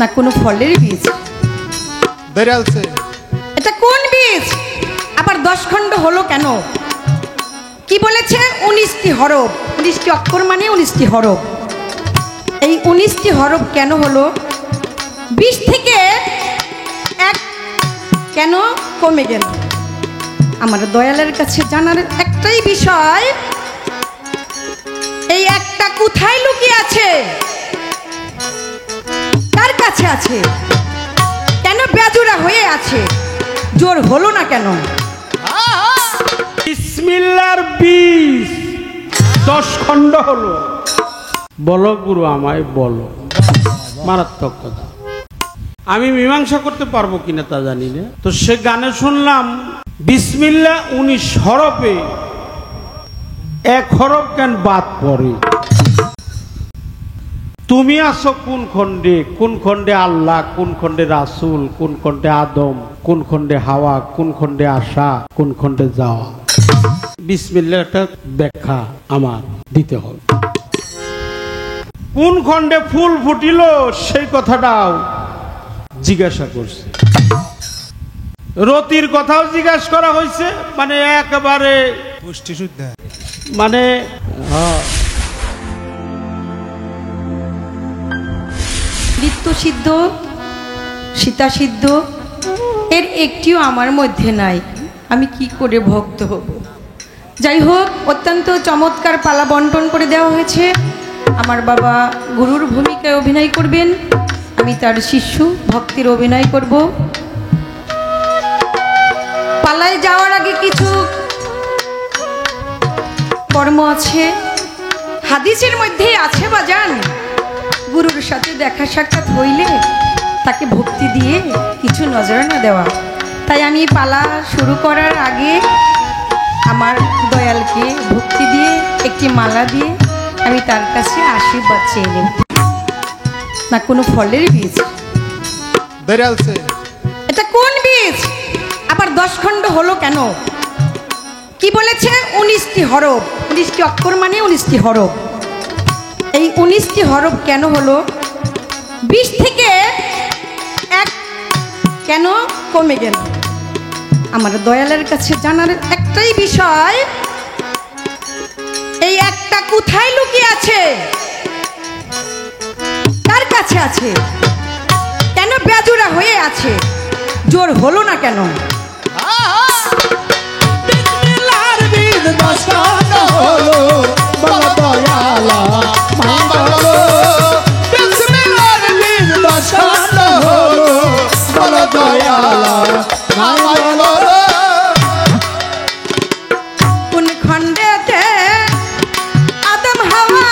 না কোনো ফলের বীজ? বেরালছে। এটা কোন বীজ? আবার 10 খণ্ড হলো কেন? কি বলেছে? 19টি হরফ, 19টি অক্ষর মানে 19টি হরফ। এই 19টি হরফ কেন হলো? 20 থেকে 1 কেন কমে গেল? আমার দয়ালের কাছে জানার একটাই বিষয়, এই একটা কোথায় লুকিয়ে আছে, কার কাছে আছে, কেন বেজোড়া হয়ে আছে, জোর হলো না কেন? বিসমিল্লাহর 10 খণ্ড হলো। বলো গুরু, আমায় বলো। মারাত্মক কথা, আমি মীমাংসা করতে পারবো কিনা তা জানি না। তো সে গানে শুনলাম বিসমিল্লাহ 19 হরফে 1 হরফ কেন বাদ পড়ে? তুমি আছো কোন খণ্ডে? কোন খণ্ডে আল্লাহ, কোন খণ্ডে রাসূল, কোন খণ্ডে আদম, কোন খণ্ডে হাওয়া, কোন খণ্ডে আশা, কোন খণ্ডে যাওয়া? বিসমিল্লাহটা ব্যাখ্যা আমার দিতে হবে। কোন খণ্ডে ফুল ফুটিল সেই কথাটাও জিজ্ঞাসা করছে। রতির কথাও জিজ্ঞাসা করা হয়েছে, মানে একেবারে পুষ্টি শুদ্ধ, মানে নিত্য সিদ্ধ, সীতা সিদ্ধ এর একটিও আমার মধ্যে নাই। আমি কি করে ভক্ত হব? যাই হোক, অত্যন্ত চমৎকার পালা বন্টন করে দেওয়া হয়েছে। আমার বাবা গুরুর ভূমিকায় অভিনয় করবেন, আমি তার শিষ্য ভক্তির অভিনয় করব। পালায় যাওয়ার আগে কিছু কর্ম আছে, হাদিসের মধ্যেই আছে বাজান, গুরুর সাথে দেখা সাক্ষাৎ হইলে তাকে ভক্তি দিয়ে কিছু নজরানা দেওয়া। তাই আমি পালা শুরু করার আগে আমার দয়ালকে ভক্তি দিয়ে একটি মালা দিয়ে আমি তার কাছে আশীর্বাদ চেয়ে নেব। না কোনো ফলের বীজ? বেরালছে। এটা কোন বীজ? আবার 10 খণ্ড হলো কেন? কি বলেছে? 19টি হরফ, 19টি অক্ষর মানে 19টি হরফ। এই 19টি হরফ কেন হলো? 20 থেকে 1 কেন কমে গেল? আমার দয়ালের কাছে জানার একটাই বিষয়, এই একটা কোথায় লুকিয়ে আছে, কার কাছে আছে, কেন বেজোড়া হয়ে আছে, জোর হলো না কেন? বিসমিল্লাহর 10 খণ্ড হলো, বলো দয়ালা মাই বলো। বিসমিল্লাহর 10 খণ্ড হলো, বলো দয়ালা মাই বলো। কোন খণ্ডেতে আদম হাওয়া,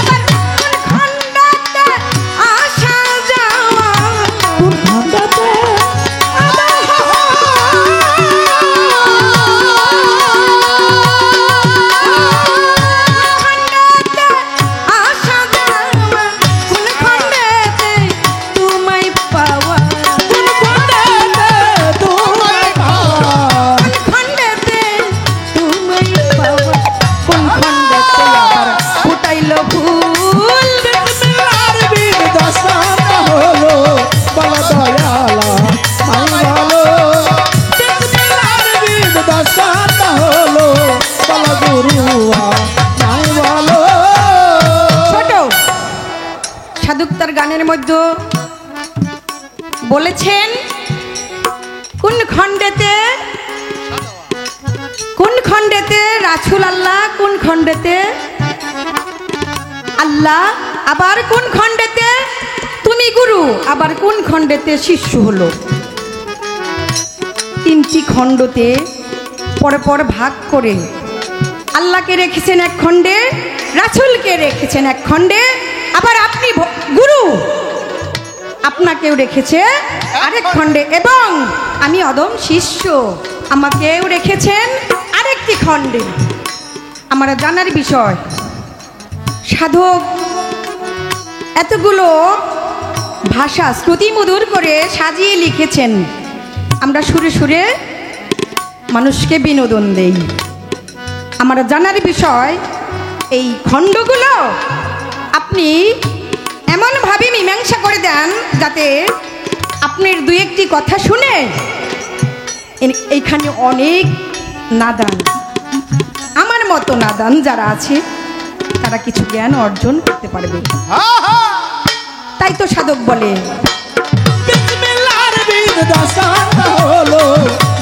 কোন খণ্ডেতে আসা যাওয়া, কোন খণ্ডতে আদম হাওয়া, খণ্ডেতে আসা যাওয়া, কোন খণ্ডেতে তোমায় পাওয়া, কোন খণ্ডতে তোমায় পাওয়া। খণ্ডেতে তুমি পাওয়া, কোন খণ্ডেতে আবার ফুটাইল ফুল। বিসমিল্লাহর 10 খণ্ড হলো, বলো দয়ালা মাই বলো। বিসমিল্লাহর 10 খণ্ড হলো, বলো গুরুয়া মাই বলো। ছোট সাধক তার গানের মধ্যে বলেছেন কোন খণ্ডেতে, কোন খণ্ডেতে রাসূল আল্লাহ, কোন খণ্ডেতে আল্লাহ, আবার কোন খণ্ডেতে তুমি গুরু, আবার কোন খণ্ডেতে শিষ্য হলো। 3টি খণ্ডতে পরপর ভাগ করে আল্লাহকে রেখেছেন 1 খণ্ডে, রাসূলকে রেখেছেন 1 খণ্ডে, আবার আপনি গুরু আপনাকেও রেখেছে আরেক খণ্ডে, এবং আমি অদম শিষ্য আমাকেও রেখেছেন আরেকটি খণ্ডে। আমার জানার বিষয়, সাধক এতগুলো ভাষা শ্রুতিমধুর করে সাজিয়ে লিখেছেন, আমরা সুরে সুরে মানুষকে বিনোদন দেই। আমার জানার বিষয়, এই খণ্ডগুলো আপনি আপনি এমনভাবে মীমাংসা করে দেন যাতে আপনার দুই একটি কথা শুনে এইখানে অনেক নাদান, আমার মতো নাদান যারা আছে তারা কিছু জ্ঞান অর্জন করতে পারবে। তাই তো সাধক বলে বিসমিল্লাহর বীজ দশান হলো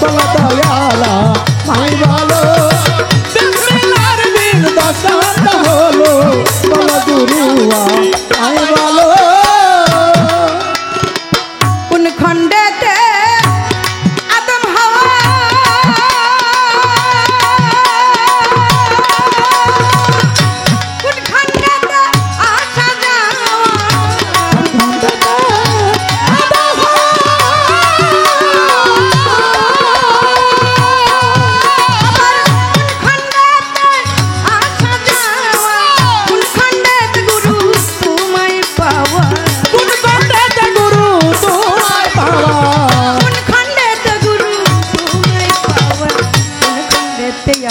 বলা দয়ালা মাই ভালো। বিসমিল্লাহর বীজ দশান হলো বলা গুরুয়া মাই ভালো। কোন খণ্ডেতে আদম হাওয়া কোন খণ্ডেতে আসা যাওয়া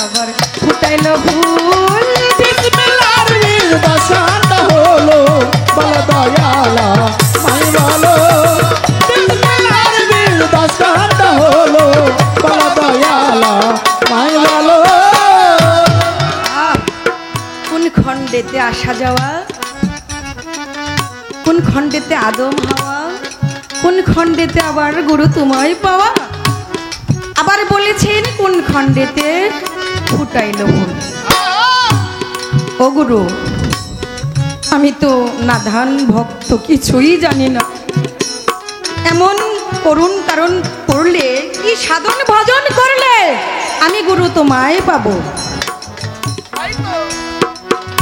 আবার ফুটাইলো ভুল। বিসমিল্লাহর বীজ দশান হলো বলা দয়ালা মাই ভালো। বিসমিল্লাহর বীজ দশান হলো বলা দয়ালা মাই ভালো। কোন খণ্ডেতে আসা যাওয়া, কোন খণ্ডেতে আদম হাওয়া, কোন খণ্ডেতে আবার গুরু তোমায় পাওয়া। আবার বলেছেন কোন খণ্ডেতে ফুটাইল ভুল। ও গুরু, আমি তো নাধান ভক্ত, কিছুই জানি না। এমন করুন কারণ করলে, কি সাধন ভজন করলে আমি গুরু তোমায় পাবো।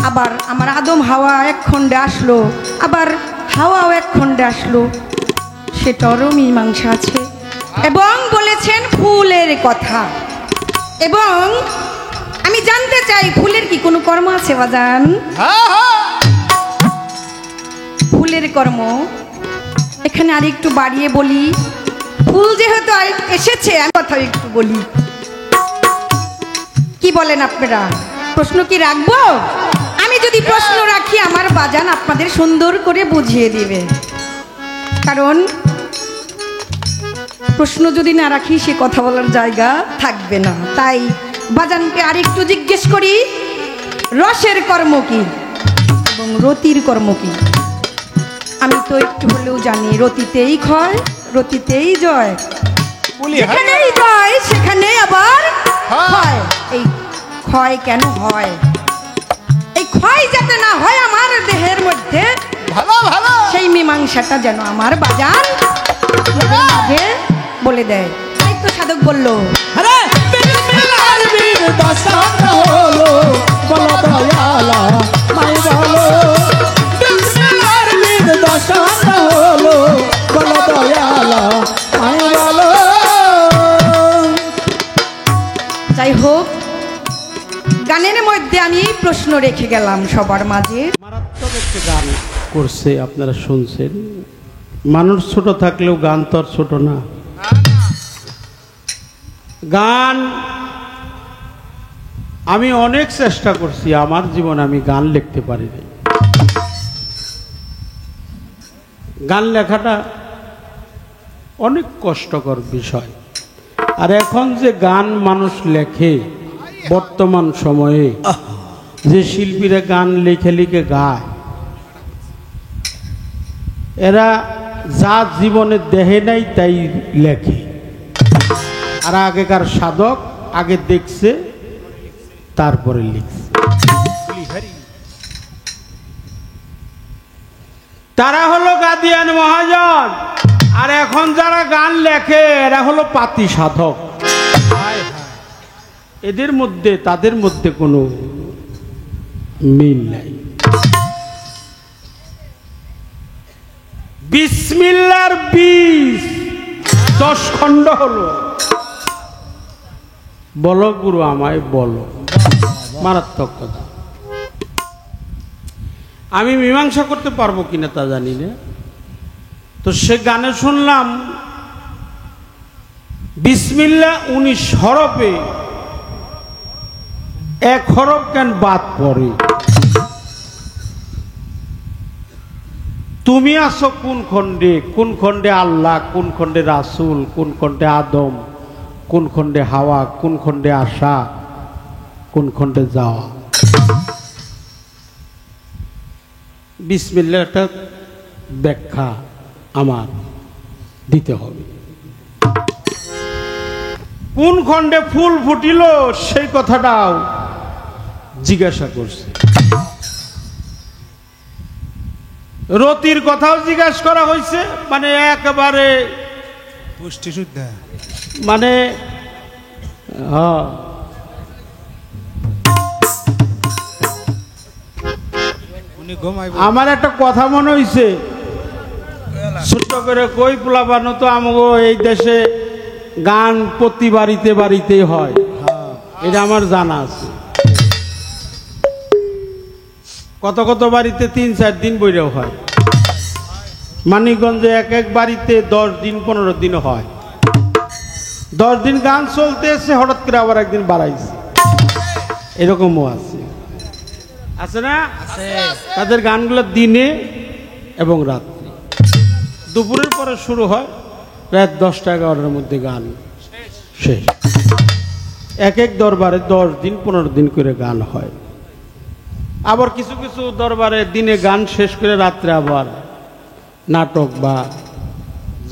আবার আমার আদম হাওয়া এক খণ্ডে আসলো, আবার হাওয়াও এক খণ্ডে আসলো, সেটারও মীমাংসা আছে। এবং বলেছেন ফুলের কথা। এবং আমি জানতে চাই ফুলের কি কোনো কর্ম আছে বাজান? ফুলের কর্ম এখানে আর একটু বাড়িয়ে বলি। ফুল যেহেতু এসেছে আমি কথা একটু বলি। কি বলেন আপনারা? প্রশ্ন কি রাখবো? আমি যদি প্রশ্ন রাখি আমার বাজান আপনাদের সুন্দর করে বুঝিয়ে দিবে। কারণ প্রশ্ন যদি না রাখি সে কথা বলার জায়গা থাকবে না। তাই বাজানকে আরেকটু জিজ্ঞেস করি, রসের কর্ম কি এবং রতির কর্ম কি? আমি তো একটু হলেও জানি, রতিতেই ক্ষয় রতিতেই জয়। যেখানেই জয় সেখানে আবার ক্ষয়। এই ক্ষয় কেন হয়? এই ক্ষয় যাতে না হয় আমার দেহের মধ্যে, সেই মীমাংসাটা যেন আমার বাজান মাঝে বলে দেয়। তাই তো সাধক বললো, আরে বিসমিল্লাহর বীজ দশান হলো বলা দয়ালা মাই ভালো। বিসমিল্লাহর বীজ দশান হলো বলা দয়ালা মাই ভালো। যাই হোক, গানের মধ্যে আমি প্রশ্ন রেখে গেলাম সবার মাঝে। মারাত্মক একটা গান করছে, আপনারা শুনছেন। মানুষ ছোট থাকলেও গান তো আর ছোট না। গান আমি অনেক চেষ্টা করছি, আমার জীবনে আমি গান লিখতে পারিনি। গান লেখাটা অনেক কষ্টকর বিষয়। আর এখন যে গান মানুষ লেখে বর্তমান সময়ে, যে শিল্পীরা গান লিখে লিখে গায়, এরা যা জীবনে দেখে নাই তাই লেখে। আর আগেকার সাধক আগে দেখছে তারপরে লিখছে। তারা হলো গাদিয়ান মহাজন, আর এখন যারা গান লেখে এরা হলো পাতি সাধক। এদের মধ্যে তাদের মধ্যে কোনো মিল নাই। বিসমিল্লাহর বীজ 10 খণ্ড হলো, বলো গুরু আমায় বলো। মারাত্মক কথা। আমি মীমাংসা করতে পারবো কিনা তা জানি না। তো সে গানে শুনলাম বিসমিল্লাহ 19 হরফে 1 হরফ কেন বাদ পড়ে। তুমি আছো কোন খণ্ডে আল্লাহ, কোন খণ্ডে রাসূল, কোন খণ্ডে আদম, কোন খণ্ডে হাওয়া, কোন খণ্ডে আসা, কোন খণ্ডে যাওয়া। বিসমিল্লাহ একটা ব্যাখ্যা আমার দিতে হবে। কোন খণ্ডে ফুল ফুটিল সেই কথাটাও জিজ্ঞাসা করছে। রতির কথাও জিজ্ঞাসা করা হয়েছে, মানে একেবারে পুষ্টি শুদ্ধা। মানে হ্যাঁ, উনি ঘুমাইব। আমার একটা কথা মনে হইছে, ছোট্ট করে কই পোলাপানো তো আমগো এই দেশে গান প্রতি বাড়িতে বাড়িতেই হয়, এটা আমার জানা আছে। কত কত বাড়িতে 3-4 দিন বইরেও হয়। মানিকগঞ্জে এক এক বাড়িতে 10 দিন 15 দিন হয়। 10 দিন গান চলতেছে, হঠাৎ করে আবার একদিন বাড়াইছে, এরকমও আছে, আছে না? তাদের গানগুলো দিনে এবং রাত্রে, দুপুরের পরে শুরু হয়, রাত 10টা-11টার মধ্যে গান শেষ। এক এক দরবারে 10 দিন 15 দিন করে গান হয়। আবার কিছু কিছু দরবারে দিনে গান শেষ করে রাত্রে আবার নাটক বা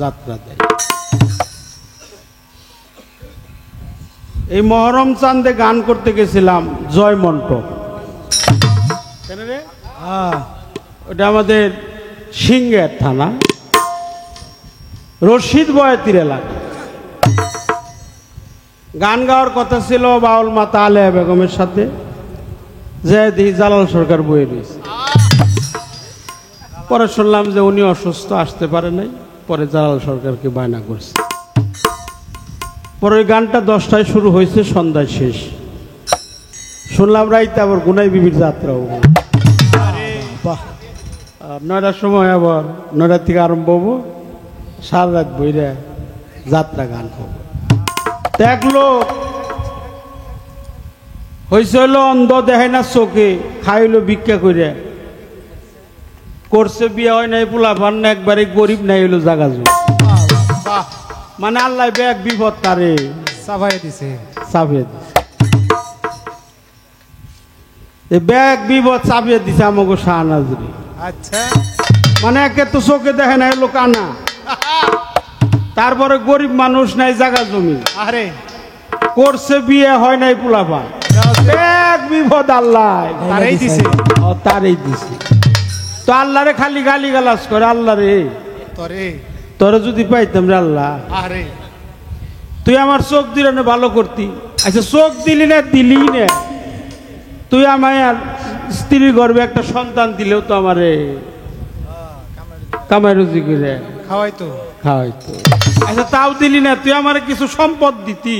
যাত্রা দেয়। এই মহরম চাঁদে গান করতে গেছিলাম জয় মন্টপ, ওটা আমাদের সিংহের থানা, রশিদ বয়াতির এলাকা। গান গাওয়ার কথা ছিল বাউল মাতা আলেয়া বেগমের সাথে, যে দেখি জালাল সরকার বয়ে রয়েছে। পরে শুনলাম যে উনি অসুস্থ, আসতে পারে নাই, পরে জালাল সরকারকে বায়না করছে। পরে ওই গানটা 10টায় শুরু হয়েছে, সন্ধ্যায় শেষ। শুনলাম রাইতে আবার গুনাই বিবির যাত্রা হবে, 9টার সময় আবার 9টা থেকে আরম্ভ হবো, সারা রাত বইরা যাত্রা গান হবে। এক লোক হয়েছে হলো অন্ধ, দেখে না চোখে, খাইলো ভিক্ষা করে, করছে বিয়ে হয় নাই, পোলাপান না, একবারে গরিব নাই, হইলো জাগা জো। মানে আল্লাহ ব্যাগ বিপদ তারে সাফাই দিছে, চাপিয়ে দিছে, ব্যাগ বিপদ চাপিয়ে দিছে আমাকে শাহনাজরি। আচ্ছা, মানে একে তো চোখে দেখে নাই, হলো কানা, তারপরে গরিব মানুষ নাই, জাগা জমি, আরে করছে বিয়ে হয় নাই, পোলাপান, ব্যাগ বিপদ আল্লাহ তারই দিছে। তারই দিছে। তো আল্লাহরে খালি গালি গালাজ করে, আল্লাহ রে তরে তোরে যদি পাইতাম রে আল্লাহ, আরে তুই আমার চোখ দিলে না ভালো করতি। আচ্ছা চোখ দিলি না, দিলি না, তুই আমায় আর স্ত্রীর গর্ভে একটা সন্তান দিলেও তো আমারে কামাই রুজি করে খাওয়াই তো। খাওয়াইতো। আচ্ছা তাও দিলি না, তুই আমার কিছু সম্পদ দিতি,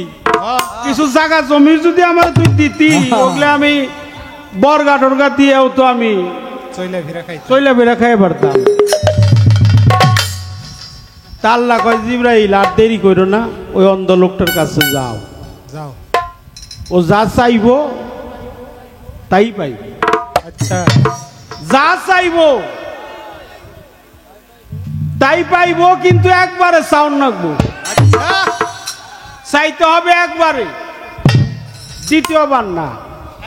কিছু জায়গা জমি যদি আমার তুই দিতি, ওগুলো আমি বর্গা টর্গা দিয়েও তো আমি চইলা বেড়া খাই পারতাম। তা আল্লাহ কয় জিবরাইল আর দেরি করো না, ওই অন্ধ লোকটার কাছে যাও, যাও, ও যা চাইবো তাই পাইব। আচ্ছা, যা চাইবো তাই পাইবো, কিন্তু একবারে চাউন রাখবো, আচ্ছা, চাইতে হবে একবারে, দ্বিতীয়বার না।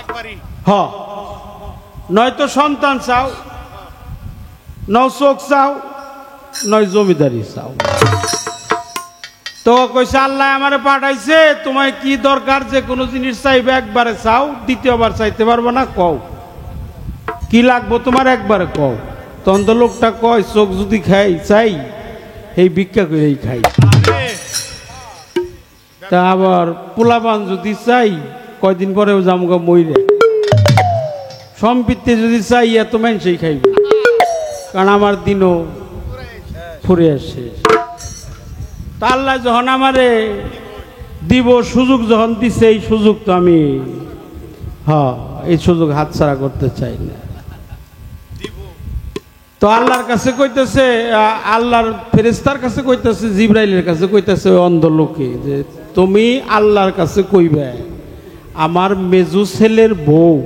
একবারই হ, নয়তো সন্তান চাও, নয় চোখ চাও, নয় জমিদারি চাও। তো কইছে আল্লাহ আমারে পাঠাইছে, তোমায় কি দরকার, যে কোনো জিনিস চাইবে একবারে চাও, দ্বিতীয়বার চাইতে পারবো না, কও কি লাগবো তোমার, একবারে কও। তখন তো লোকটা কয় চোখ যদি খাই চাই, এই ভিক্ষা করেই খাই। তা আবার পোলাপান যদি চাই, কয়দিন পরেও জামগা মইরে, সম্পত্তি যদি চাই এত মানুষই খাইবে, কারণ আমার দিনও ফুরে আসে। তা আল্লাহ যখন আমারে দিব, সুযোগ যখন দিছে, এই সুযোগ তো আমি এই সুযোগ হাতছাড়া করতে চাই না। তো আল্লাহর কাছে কইতেছে, আল্লাহর ফেরেশতার কাছে কইতেছে, জিবরাইলের কাছে কইতেছে ওই অন্ধ লোকে, যে তুমি আল্লাহর কাছে কইবে আমার মেজু ছেলের বউ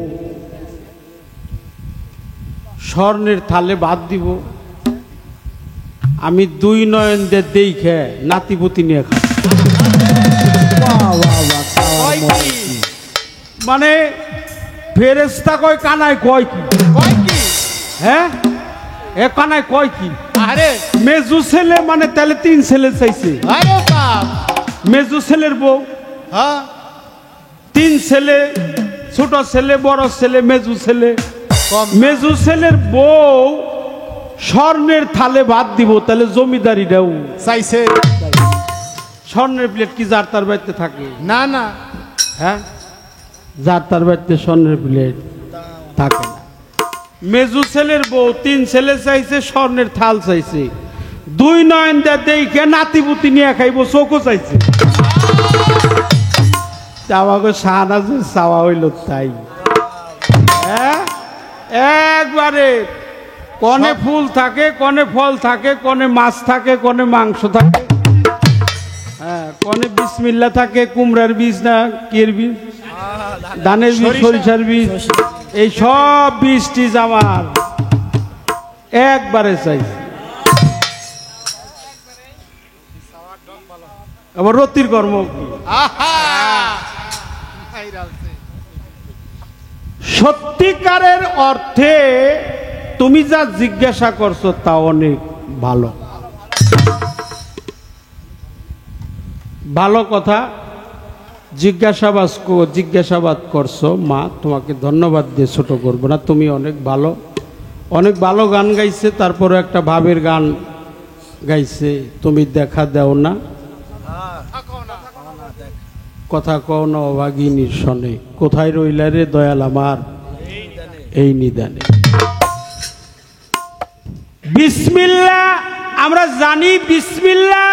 স্বর্ণের থালে ভাত দিব, আমি 2 নয়ন দিয়ে দেখে নাতিপুতি নিয়ে খাই। বাহ বাহ বাহ খাওয়ার মজা কি। মানে ফেরেস্তা কয় কানায় কয় কি, হ্যাঁ এ কানায় কয় কি, আরে মেজু ছেলে মানে তাহলে 3 ছেলে চাইছে। আরে বাপ, মেজু ছেলের বউ, হ্যাঁ 3 ছেলে, ছোট ছেলে, বড় ছেলে, মেজু ছেলে। কম মেজু ছেলের বউ স্বর্ণের থালে ভাত দিব, তাহলে জমিদারিটাও চাইছে। স্বর্ণের প্লেট কি যার তার বাড়িতে থাকে? না না, হ্যাঁ, যার তার বাড়িতে স্বর্ণের প্লেট থাকে না। মেজু ছেলের বউ 3 ছেলে চাইছে, স্বর্ণের থাল চাইছে, 2 নয়ন দিয়ে দেখে নাতিপুতি নিয়ে খাইব, চোখও চাইছে। আমাকে শাহনাজের চাওয়া হইল তাই। হ্যাঁ, একবারে কনে ফুল থাকে, কনে ফল থাকে, কনে মাছ থাকে, কনে মাংস থাকে, হ্যাঁ কনে বিসমিল্লাহ থাকে, কুমড়ার বীজ না কির বীজ, ধানের বীজ, সরিষার বীজ, এই সব বীজ টিজ আমার একবারে চাই। আবার রতির কর্ম কি? সত্যিকারের অর্থে তুমি যা জিজ্ঞাসা করছো তা অনেক ভালো, ভালো কথা জিজ্ঞাসাবাদ করছো। মা তোমাকে ধন্যবাদ দিয়ে ছোট করবো না, তুমি অনেক ভালো, অনেক ভালো গান গাইছে, তারপরে একটা ভাবের গান গাইছে, তুমি দেখা দাও না, কথা কও না অভাগিনীর শনে, কোথায় রইলা রে দয়াল আমার এই নিদানে। বিসমিল্লাহ আমরা জানি, বিসমিল্লাহ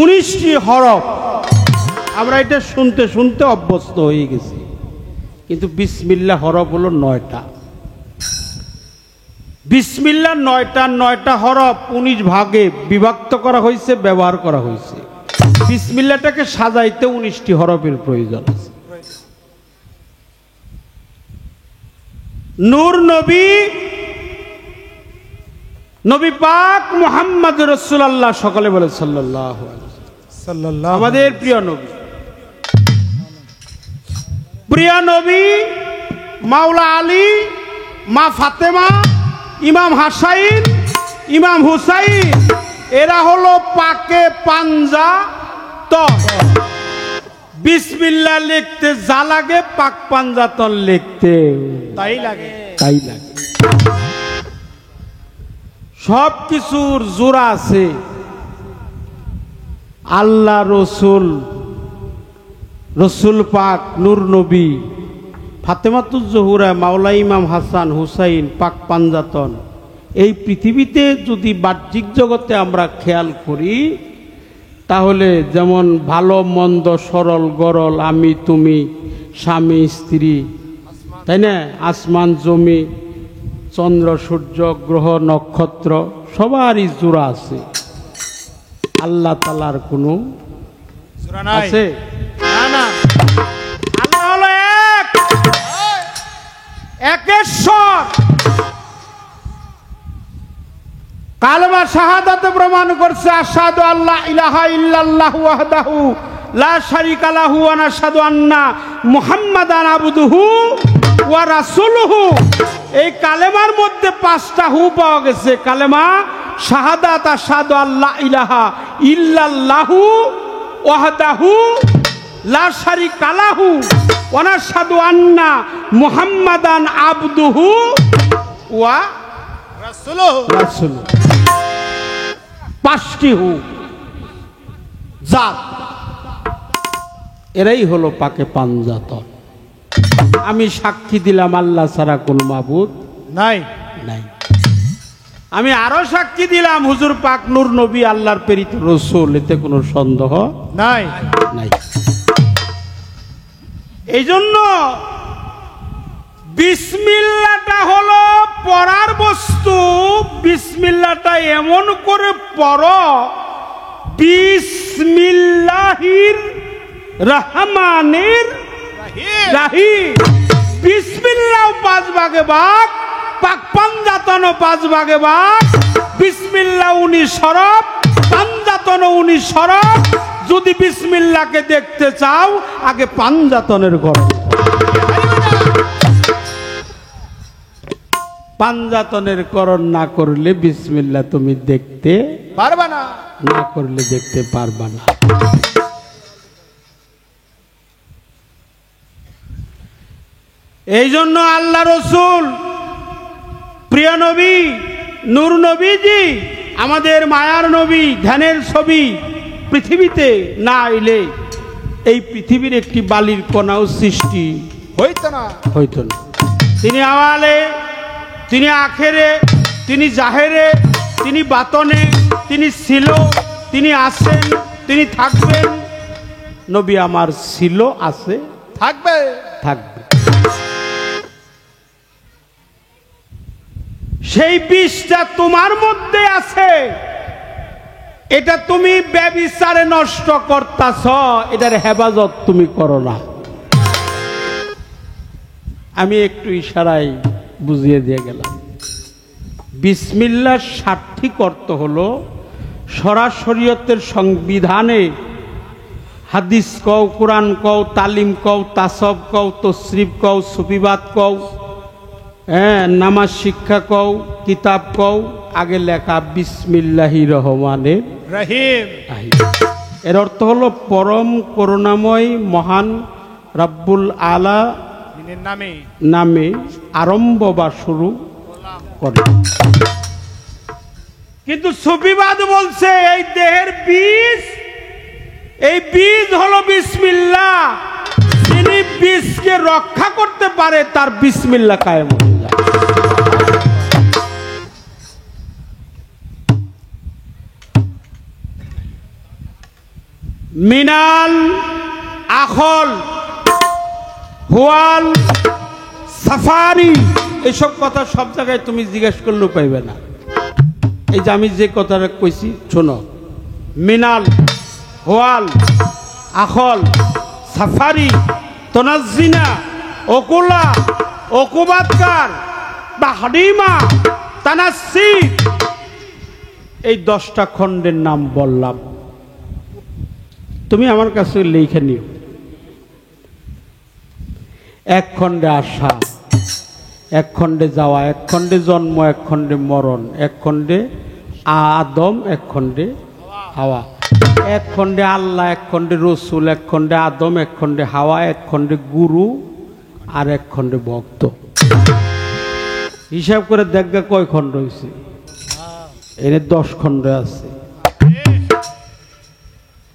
19টি হরফ, আমরা এটা শুনতে শুনতে অভ্যস্ত হয়ে গেছি, কিন্তু বিসমিল্লাহ হরফ হলো 9টা। বিসমিল্লাহ 9টা হরফ 19 ভাগে বিভক্ত করা হয়েছে, ব্যবহার করা হয়েছে। বিসমিল্লাহটাকে সাজাইতে 19টি হরফের প্রয়োজন আছে। নূর নবী, নবী পাক মুহাম্মদ রাসূলুল্লাহ, সকলে বলে সাল্লাল্লাহু আলাইহি ওয়াসাল্লাম, আমাদের প্রিয় নবী। প্রিয় নবী মাওলা আলী, মা ফাতেমা, ইমাম হাসাইন, ইমাম হুসাইন, এরা হলো পাকে পাঞ্জাতন। বিসমিল্লাহ লিখতে যা লাগে পাক পাঞ্জাতন লিখতে তাই লাগে। সব কিছুর জোড়া আছে। আল্লাহ রসুল, রসুল পাক, নূর নবী, ফাতেমাতুজ জোহরা, মাওলা ইমাম হাসান হুসাইন, পাক পাঞ্জাতন। এই পৃথিবীতে যদি বাহ্যিক জগতে আমরা খেয়াল করি, তাহলে যেমন ভালো মন্দ, সরল গরল, আমি তুমি, স্বামী স্ত্রী, তাই না, আসমান জমি, চন্দ্র সূর্য গ্রহ নক্ষত্র, সবারই জোড়া আছে। আল্লাহ তাআলার কোনো জোড়া নাই আছে? না না, আল্লাহ হলো এক, একেশ্বর। কালেমা শাহাদাতে প্রমাণ করছে, আশহাদু আল্লা ইলাহা ইল্লাল্লাহু ওয়াহদাহু লা শারীকা লাহু ওয়া নাশহাদু আন্না মুহাম্মাদান আবদুহু ওয়া রাসূলুহু। এই কালেমার মধ্যে 5টা হু পাওয়া গেছে। কালেমা শাহাদাত, আশহাদু আল্লা ইলাহা ইল্লাল্লাহু ওয়াহদাহু লা শারীকা লাহু ওয়া নাশহাদু আন্না মুহাম্মাদান আবদুহু ওয়া রাসূলুহু। 5টি হু জাত, এরাই হলো পাকে পাঞ্জাতন। আমি সাক্ষী দিলাম আল্লাহ ছাড়া কোন মাবুদ নাই নাই। আমি আরো সাক্ষী দিলাম হুজুর পাক নূর নবী আল্লাহর প্রেরিত রাসূল, এতে কোনো সন্দেহ নাই নাই। এই জন্য বিসমিল্লাহটা হলো পড়ার বস্তু। বিসমিল্লাহটা এমন করে পড়ো, বিসমিল্লাহির রহমানির রাহিম। বিসমিল্লাহ 5 ভাগে ভাগ, পাক পাঞ্জাতন পাঞ্জাতন 5 ভাগে ভাগ, বিসমিল্লাহ 19 হরফ, পাঞ্জাতন 19 হরফ। যদি বিসমিল্লাহকে দেখতে চাও আগে পাঞ্জাতনের গরম, পাঞ্জাতনের করণ না করলে বিসমিল্লাহ তুমি দেখতে পারবা না। না করলে দেখতে পারবা না। এই জন্য আল্লাহ রসুল প্রিয় নবী নূর নবীজি আমাদের মায়ার নবী ধ্যানের ছবি পৃথিবীতে না এলে এই পৃথিবীর একটি বালির কণাও সৃষ্টি হইতো না। হইতো না। তিনি আওয়ালে, তিনি আখেরে, তিনি জাহেরে, তিনি বাতনে, তিনি ছিল, তিনি আছেন, তিনি থাকবেন। নবী আমার ছিল, আছে, থাকবে। থাকবে। সেই বিষটা তোমার মধ্যে আছে, এটা তুমি ব্যভিচারে নষ্ট করতাছ, এটার হেফাজত তুমি করো না। আমি একটু ইশারায় বুঝিয়ে দিয়ে গেলাম। বিসমিল্লাহর সার্থিক অর্থ হলো শরীয়তের সংবিধানে হাদিস কও, কোরআন কও, তালিম কও, তাসব কও, তসরিফ কও, সুফিবাদ কও, নামাজ শিক্ষা কও, কিতাব কও, আগে লেখা বিসমিল্লাহির রহমানির রহিম। এর অর্থ হলো পরম করুণাময় মহান রাব্বুল আলা নামে নামে আরম্ভ বা শুরু করে। কিন্তু সুফিবাদ বলছে এই দেহের বীজ, এই বীজ হলো বিসমিল্লাহ। যিনি বীজকে রক্ষা করতে পারে তার বিসমিল্লাহ কায়েম হয়ে যায়। মিনাল, আখল, হুয়াল, সাফারি, এইসব কথা সব জায়গায় তুমি জিজ্ঞেস করলেও পাইবে না। এই যে আমি যে কথাটা কইছি শোনো, মিনাল, হুয়াল, আখল, সাফারি, তনাজিনা, ওকুলা, ওকুবাতকার, তাহরিমা, তানাসি, এই 10টা খণ্ডের নাম বললাম। তুমি আমার কাছে লিখে নিও। এক খণ্ডে আসা, এক খণ্ডে যাওয়া, এক খণ্ডে জন্ম, এক খণ্ডে মরণ, এক খণ্ডে আদম, এক খণ্ডে হাওয়া, এক খণ্ডে আল্লাহ, এক খণ্ডে রসুল, এক খণ্ডে আদম, এক খণ্ডে হাওয়া, এক খণ্ডে গুরু, আর এক খণ্ডে ভক্ত। হিসাব করে দেখবে কয় খণ্ড হয়েছে? এনে 10 খণ্ড আছে।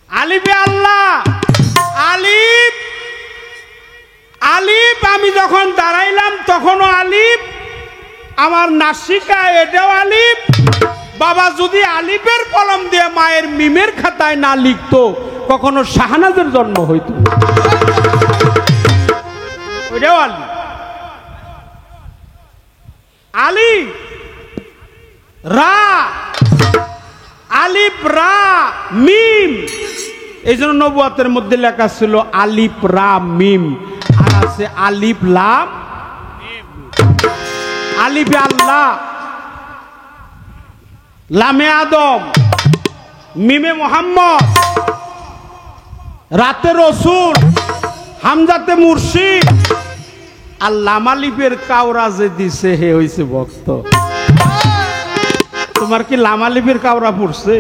আলিফে আল্লাহ, আলিফ, আলিফ আমি যখন দাঁড়াইলাম তখনও আলিফ, আমার নাসিকা এটাও আলিফ। বাবা যদি আলিফের কলম দিয়ে মায়ের মিমের খাতায় না লিখতো কখনো শাহনাজের জন্ম হইত। ওইটাও আলিফ। আলিফ, রা, আলিফ, রা, মিম। এই জন্য নবুয়াতের মধ্যে লেখা ছিল আলিফ, রা, মিম। আর আছে আলিফ, লাম, আলিফে আল্লাহ, লামে আদম, মিমে মোহাম্মদ, রাতে রসুল, হামজাতে মুর্শিদ। আর লাম আলিফের কাউরা যে দিছে হে হইছে ভক্ত। তোমার কি লাম আলিফের কাউরা পড়ছে?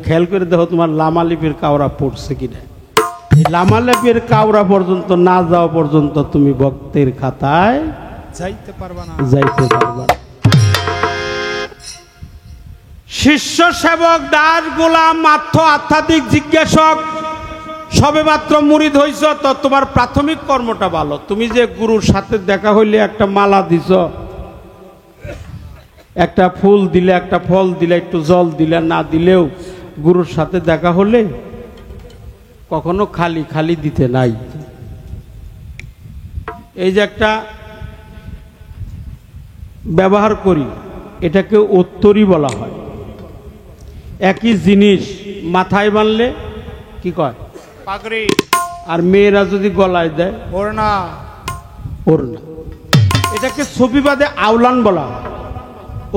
খেয়াল করে দেখো তোমার লাম আলিফের কাউরা পড়ছে কিনা। এই লাম আলিফের কাউরা পর্যন্ত না যাওয়া পর্যন্ত তুমি ভক্তের খাতায় যাইতে পারবা না, যাইতে পারবা না। শিষ্য, সেবক, দাস, গোলাম, আধ্যাত্মিক জিজ্ঞাসক সবে মাত্র মুরিদ হইছ, তো তোমার প্রাথমিক কর্মটা ভালো। তুমি যে গুরুর সাথে দেখা হইলে একটা মালা দিছ, একটা ফুল দিলে, একটা ফল দিলে, একটু জল দিলে, না দিলেও গুরুর সাথে দেখা হলে কখনো খালি খালি দিতে নাই। এই যে একটা ব্যবহার করি, এটাকে উত্তরী বলা হয়। একই জিনিস মাথায় বানলে কি কয়? পাগড়ি। আর মেয়েরা যদি গলায় দেয় ওড়না। ওড়না। এটাকে ছবি বাদে আউলান বলা হয়,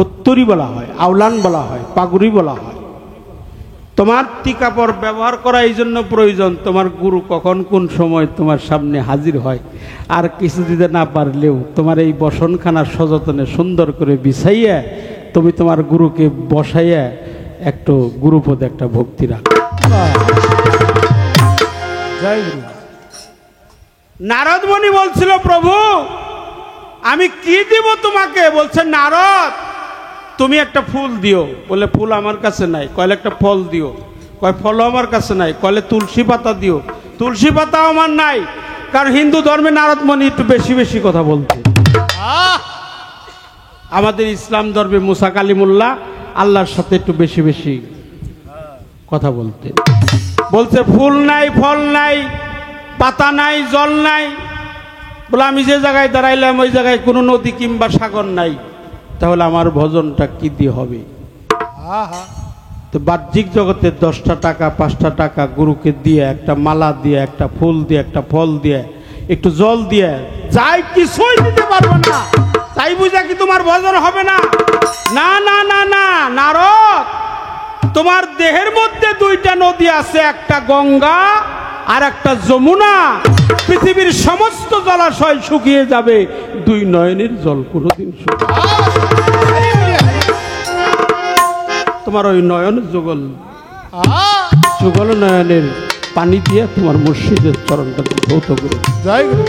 উত্তরি বলা হয়, আউলান বলা হয়, পাগুড়ি বলা হয়। তোমার টিকাপড় ব্যবহার করা এই জন্য প্রয়োজন, তোমার গুরু কখন কোন সময় তোমার সামনে হাজির হয়। আর কিছু দিতে না পারলেও তোমার এই বসনখানা সযত্নে সুন্দর করে বিছাইয়া তুমি তোমার গুরুকে বসাইয়া একটু গুরুপদে একটা ভক্তি রাখ। জয় গুরু। নারদ মুনি বলছিল, প্রভু আমি কি দিব তোমাকে? বলছে, নারদ তুমি একটা ফুল দিও। বলে, ফুল আমার কাছে নাই। কয়লে একটা ফল দিও। কয়, ফলও আমার কাছে নাই। কয়লে তুলসী পাতা দিও। তুলসী পাতা আমার নাই, কারণ হিন্দু ধর্মে নারদ মুনি একটু বেশি বেশি কথা বলতে। আমাদের ইসলাম ধর্মে মুসা কালিমুল্লাহ আল্লাহর সাথে একটু বেশি বেশি কথা বলতে। বলছে, ফুল নাই, ফল নাই, পাতা নাই, জল নাই। বলে, আমি যে জায়গায় দাঁড়াইলাম ওই জায়গায় কোনো নদী কিংবা সাগর নাই, তাহলে আমার ভজনটা কি দিয়ে হবে? তো বাহ্যিক জগতে 10টা টাকা 5টা টাকা গুরুকে দিয়ে, একটা মালা দিয়ে, একটা ফুল দিয়ে, একটা ফল দিয়ে, একটু জল দিয়ে, যাই কিছুই দিতে পারবে না, তাই বুঝা কি তোমার ভজন হবে না? না না না না নারদ, তোমার দেহের মধ্যে 2টা নদী আছে, একটা গঙ্গা আর একটা যমুনা। পৃথিবীর সমস্ত জলাশয় শুকিয়ে যাবে, 2 নয়নের জল কোনোদিন শুকাবে না। তোমার ওই নয়ন যুগল যুগল নয়নের পানি দিয়ে তোমার মুর্শিদের চরণটা ধৌত করে, জয় গুরু।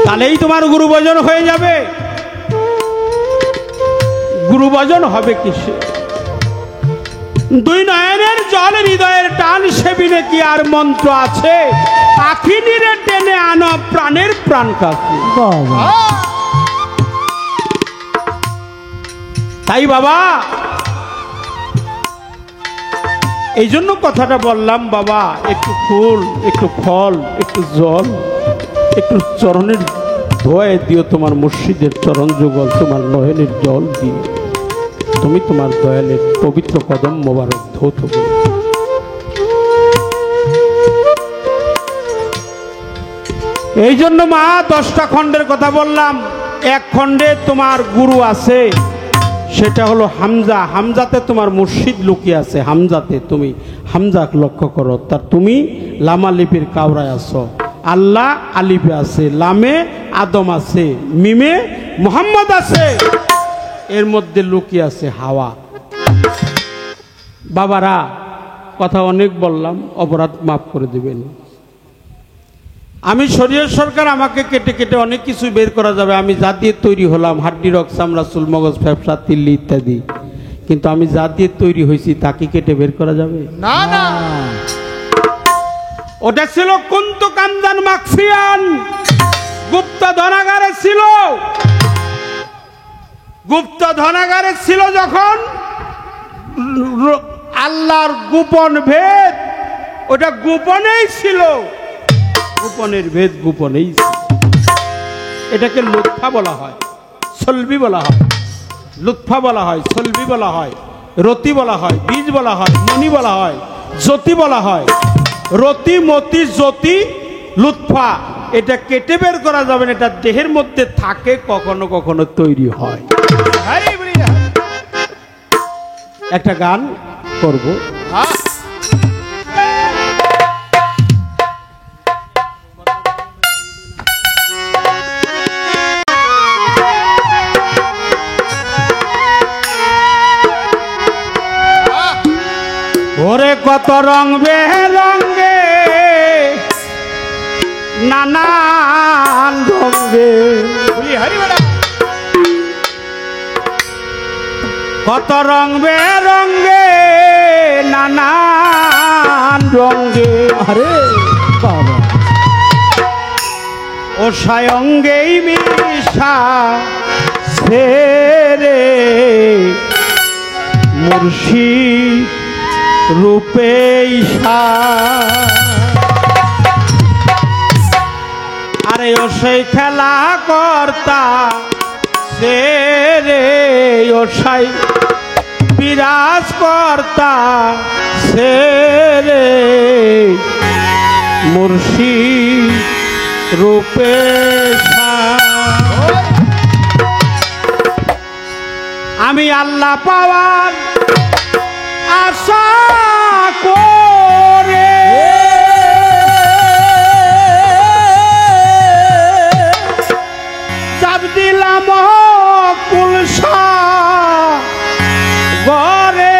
তাহলেই তোমার গুরু ভজন হয়ে যাবে। গুরু ভজন হবে কিসে? 2 নয়নের জল হৃদয়ের টান সেবিনে কি আর মন্ত্র আছে? আখি নিরে টেনে আনো প্রাণের প্রাণ কাছে। তাই বাবা, এই জন্য কথাটা বললাম বাবা, একটু ফুল, একটু ফল, একটু জল, একটু চরণের ধোয়ায় দিও, তোমার মুর্শিদের চরণ যুগল তোমার নয়নের জল দিও, তুমি তোমার দয়ালের পবিত্র কদম মোবারক ধৌত করো। এই জন্য মা 10টা খণ্ডের কথা বললাম। 1 খণ্ডে তোমার গুরু আছে, সেটা হলো হামজা। হামজাতে তোমার মুর্শিদ লুকিয়ে আছে। হামজাতে তুমি হামজাক লক্ষ্য করো, তার তুমি লামা লিপির কাউরায় আছো। আল্লাহ আলিফে আছে, লামে আদম আছে, মিমে মোহাম্মদ আছে, এর মধ্যে লুকিয়ে আছে হাওয়া। বাবারা, কথা অনেক বললাম, অপরাধ মাফ করে দেবেন। আমি শরীয়ত সরকার, আমাকে কেটে কেটে অনেক কিছু বের করা যাবে। আমি যা দিয়ে তৈরি হলাম, হাড্ডি, রক, চামড়া, চুল, মগজ, ফ্যাপসা, তিল্লি ইত্যাদি, কিন্তু আমি যা দিয়ে তৈরি হয়েছি তাকে কেটে বের করা যাবে না না। ওটা ছিল কুন্তু কামদান মাকফিয়ান, গুপ্ত ধনাগারে ছিল। গুপ্ত ধনাগারে ছিল যখন আল্লাহর গোপন ভেদ, ওটা গোপনেই ছিল। গোপনের ভেদ গোপনেই ছিল। এটাকে লুৎফা বলা হয়, সলবি বলা হয়, লুৎফা বলা হয়, সলবি বলা হয়, রতি বলা হয়, বীজ বলা হয়, মণি বলা হয়, জ্যোতি বলা হয়। রতি, মতি, জ্যোতি, লুৎফা, এটা কেটে বের করা যাবে না। এটা দেহের মধ্যে থাকে, কখনো কখনো তৈরি হয়। একটা গান করব। ওরে কত রং বেরঙ্গে, নানান রঙ্গে, কত রং বেরঙ্গে, নানান রঙ্গে। আরে বাবা, ও সায়ঙ্গেই মিশা সেরে মুর্শিদ রূপে ঈশা। আরে ও সেই খেলা কর্তা সে রে, ও সাই বিরাজ কর্তা সে রে, মুর্শিদ রূপে আল্লাহ পাওয়ার আশা করে চাপ দিলাম কুলসা ঘরে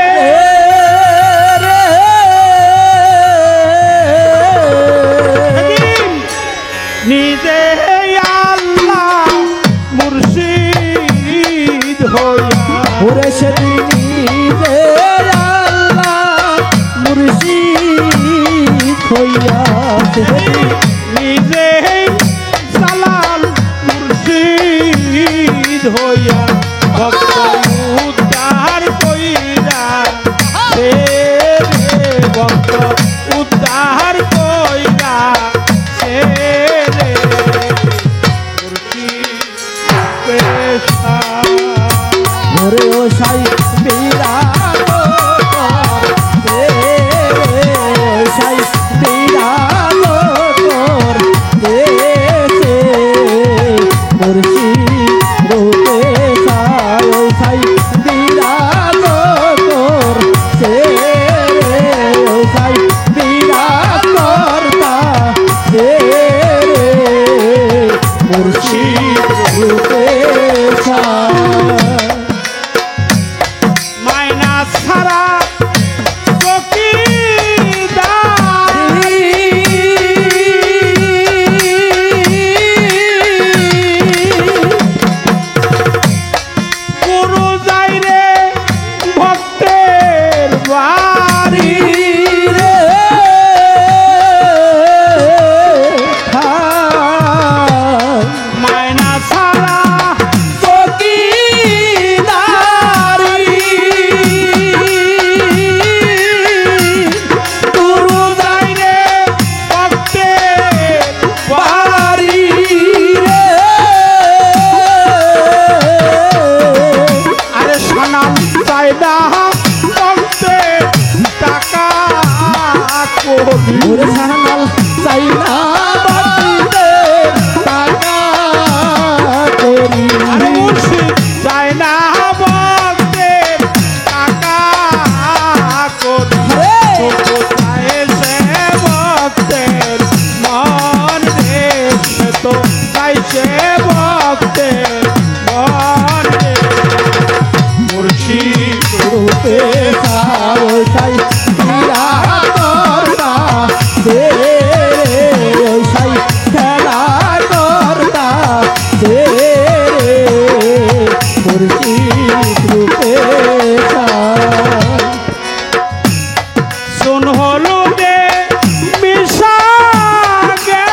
নিজে আল্লাহ মুর্শিদ হইয়া ওরে সেদিন আল্লাহ মুর্শিদ হইয়া নিজে সালাল মুর্শিদ হইয়া ভক্ত উদ্ধার কইরা রে ভক্ত উদ্ধার কইরা রে মুর্শিদ পেশা ওরে ও সাই বিরা সাই বিরা তোর দেশে মুর্শিদ রূপে সাই বিরা তোর সে সাই বিরা করতা দে মুর্শিদ রূপে মাইনা ছাড়া গুরু যাই রে ভক্তের বাড়ি রে মাইনা ছাড়া গুরু যাই রে ভক্তের বাড়ি আরে সানাম চাই না ভক্তের টাকা কবি ওরে সানাল চাই না বাতিতে টাকা করি আরে মুর্শিদ চাই না ভক্তের টাকা কবি তবু চাই সে ভক্তের মন রে সে তো চাই সে ভক্তের মন রে মুর্শিদ রূপে সাই বিরা করতা দে সাই খেলা করতা দে মুর্শিদ রূপে सुन होलू दे मिशा गे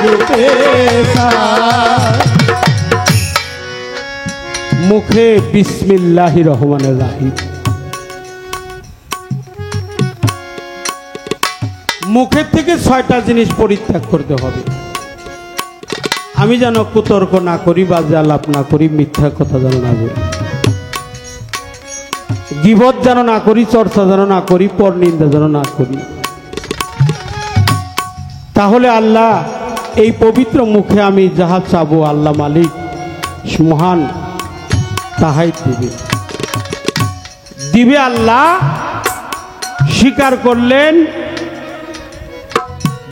রূপে মুখে বিসমিল্লাহির রহমানির রহিম। মুখের থেকে 6টা জিনিস পরিত্যাগ করতে হবে। আমি যেন কুতর্ক না করি, বাজে আলাপ না করি, মিথ্যা কথা যেন না বলি, গীবত যেন না করি, চর্চা যেন না করি, পরনিন্দা যেন না করি। তাহলে আল্লাহ এই পবিত্র মুখে আমি যাহা চাবো আল্লাহ মালিক মহান তাহাই দিবে আল্লাহ স্বীকার করলেন।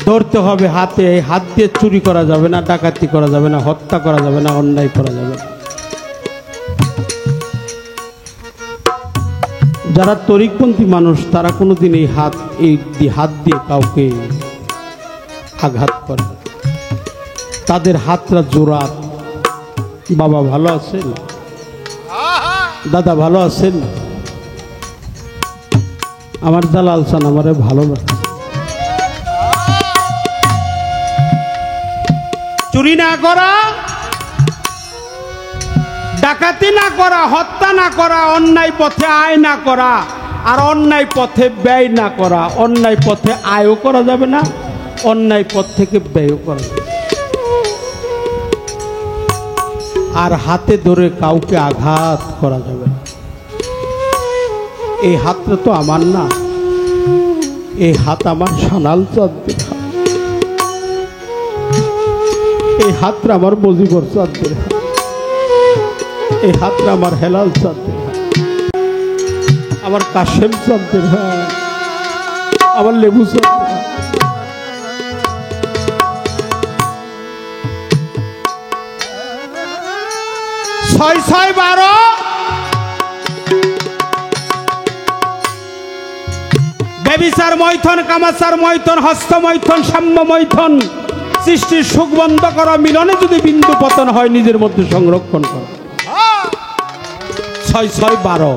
ধরতে হবে হাতে, এই হাত দিয়ে চুরি করা যাবে না, ডাকাতি করা যাবে না, হত্যা করা যাবে না, অন্যায় করা যাবে না। যারা তরিকপন্থী মানুষ তারা কোনোদিন এই হাত দিয়ে কাউকে আঘাত করে, তাদের হাতটা জোড়াত। বাবা ভালো আছেন? দাদা ভালো আছেন? আমার জালাল চান আমারে ভালো লাগে। চুরি না করা, ডাকাতি না করা, হত্যা না করা, অন্যায় পথে আয় না করা, আর অন্যায় পথে ব্যয় না করা। অন্যায় পথে আয়ও করা যাবে না, অন্যায় পথ থেকে ব্যয়ও করা যাবে। আর হাতে ধরে কাউকে আঘাত করা যাবে না। এই হাতটা তো আমার না, এই হাত আমার সানাল চাঁদের হাত, এই হাতটা আমার মজিবর চাঁদের হাত, এই হাতটা আমার হেলাল চাঁদের হাত, আমার কাশেম চাঁদের হাত, আমার লেবু চাঁদের হাত। ছয় ছয় 12 ব্যভিচার মৈথন, কামাচার মৈথন, হস্ত মৈথন, সাম্য মৈথন, সৃষ্টির সুখ বন্ধ করা, মিলনে যদি বিন্দু পতন হয় নিজের মধ্যে সংরক্ষণ করা। 6 6 12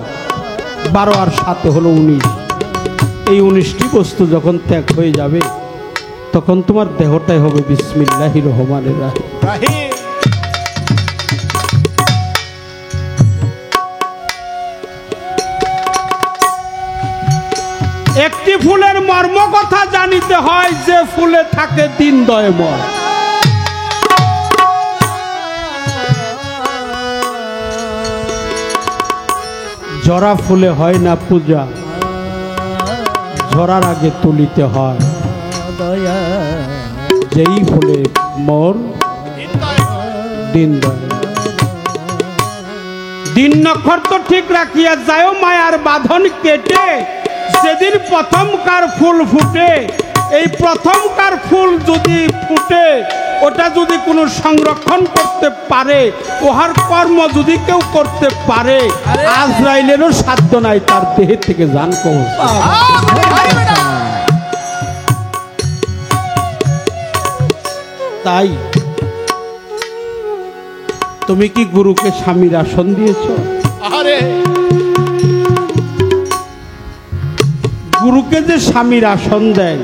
12 আর 7 হলো 19। এই 19টি বস্তু যখন ত্যাগ হয়ে যাবে তখন তোমার দেহটাই হবে বিসমিল্লাহির রহমানির রহিম। একটি ফুলের মর্ম কথা জানিতে হয়, যে ফুলে থাকে দিন দয়ময়। ঝরা ফুলে হয় না পূজা, ঝরার আগে তুলিতে হয়। যেই ফুলে মোর দিন দয়। দিন নক্ষত্র ঠিক রাখিয়া যায় মায়ার বাঁধন কেটে, যেদিন প্রথমকার ফুল ফুটে। এই প্রথমকার ফুল যদি ফুটে, ওটা যদি কোনো সংরক্ষণ করতে পারে, ওহার কর্ম যদি কেউ করতে পারে, আজরাইলেরও সাধ্য নাই তার দেহের থেকে জান কবজ। তাই তুমি কি গুরুকে স্বামীর আসন দিয়েছ? গুরুকে যে স্বামীর আসন দেয়,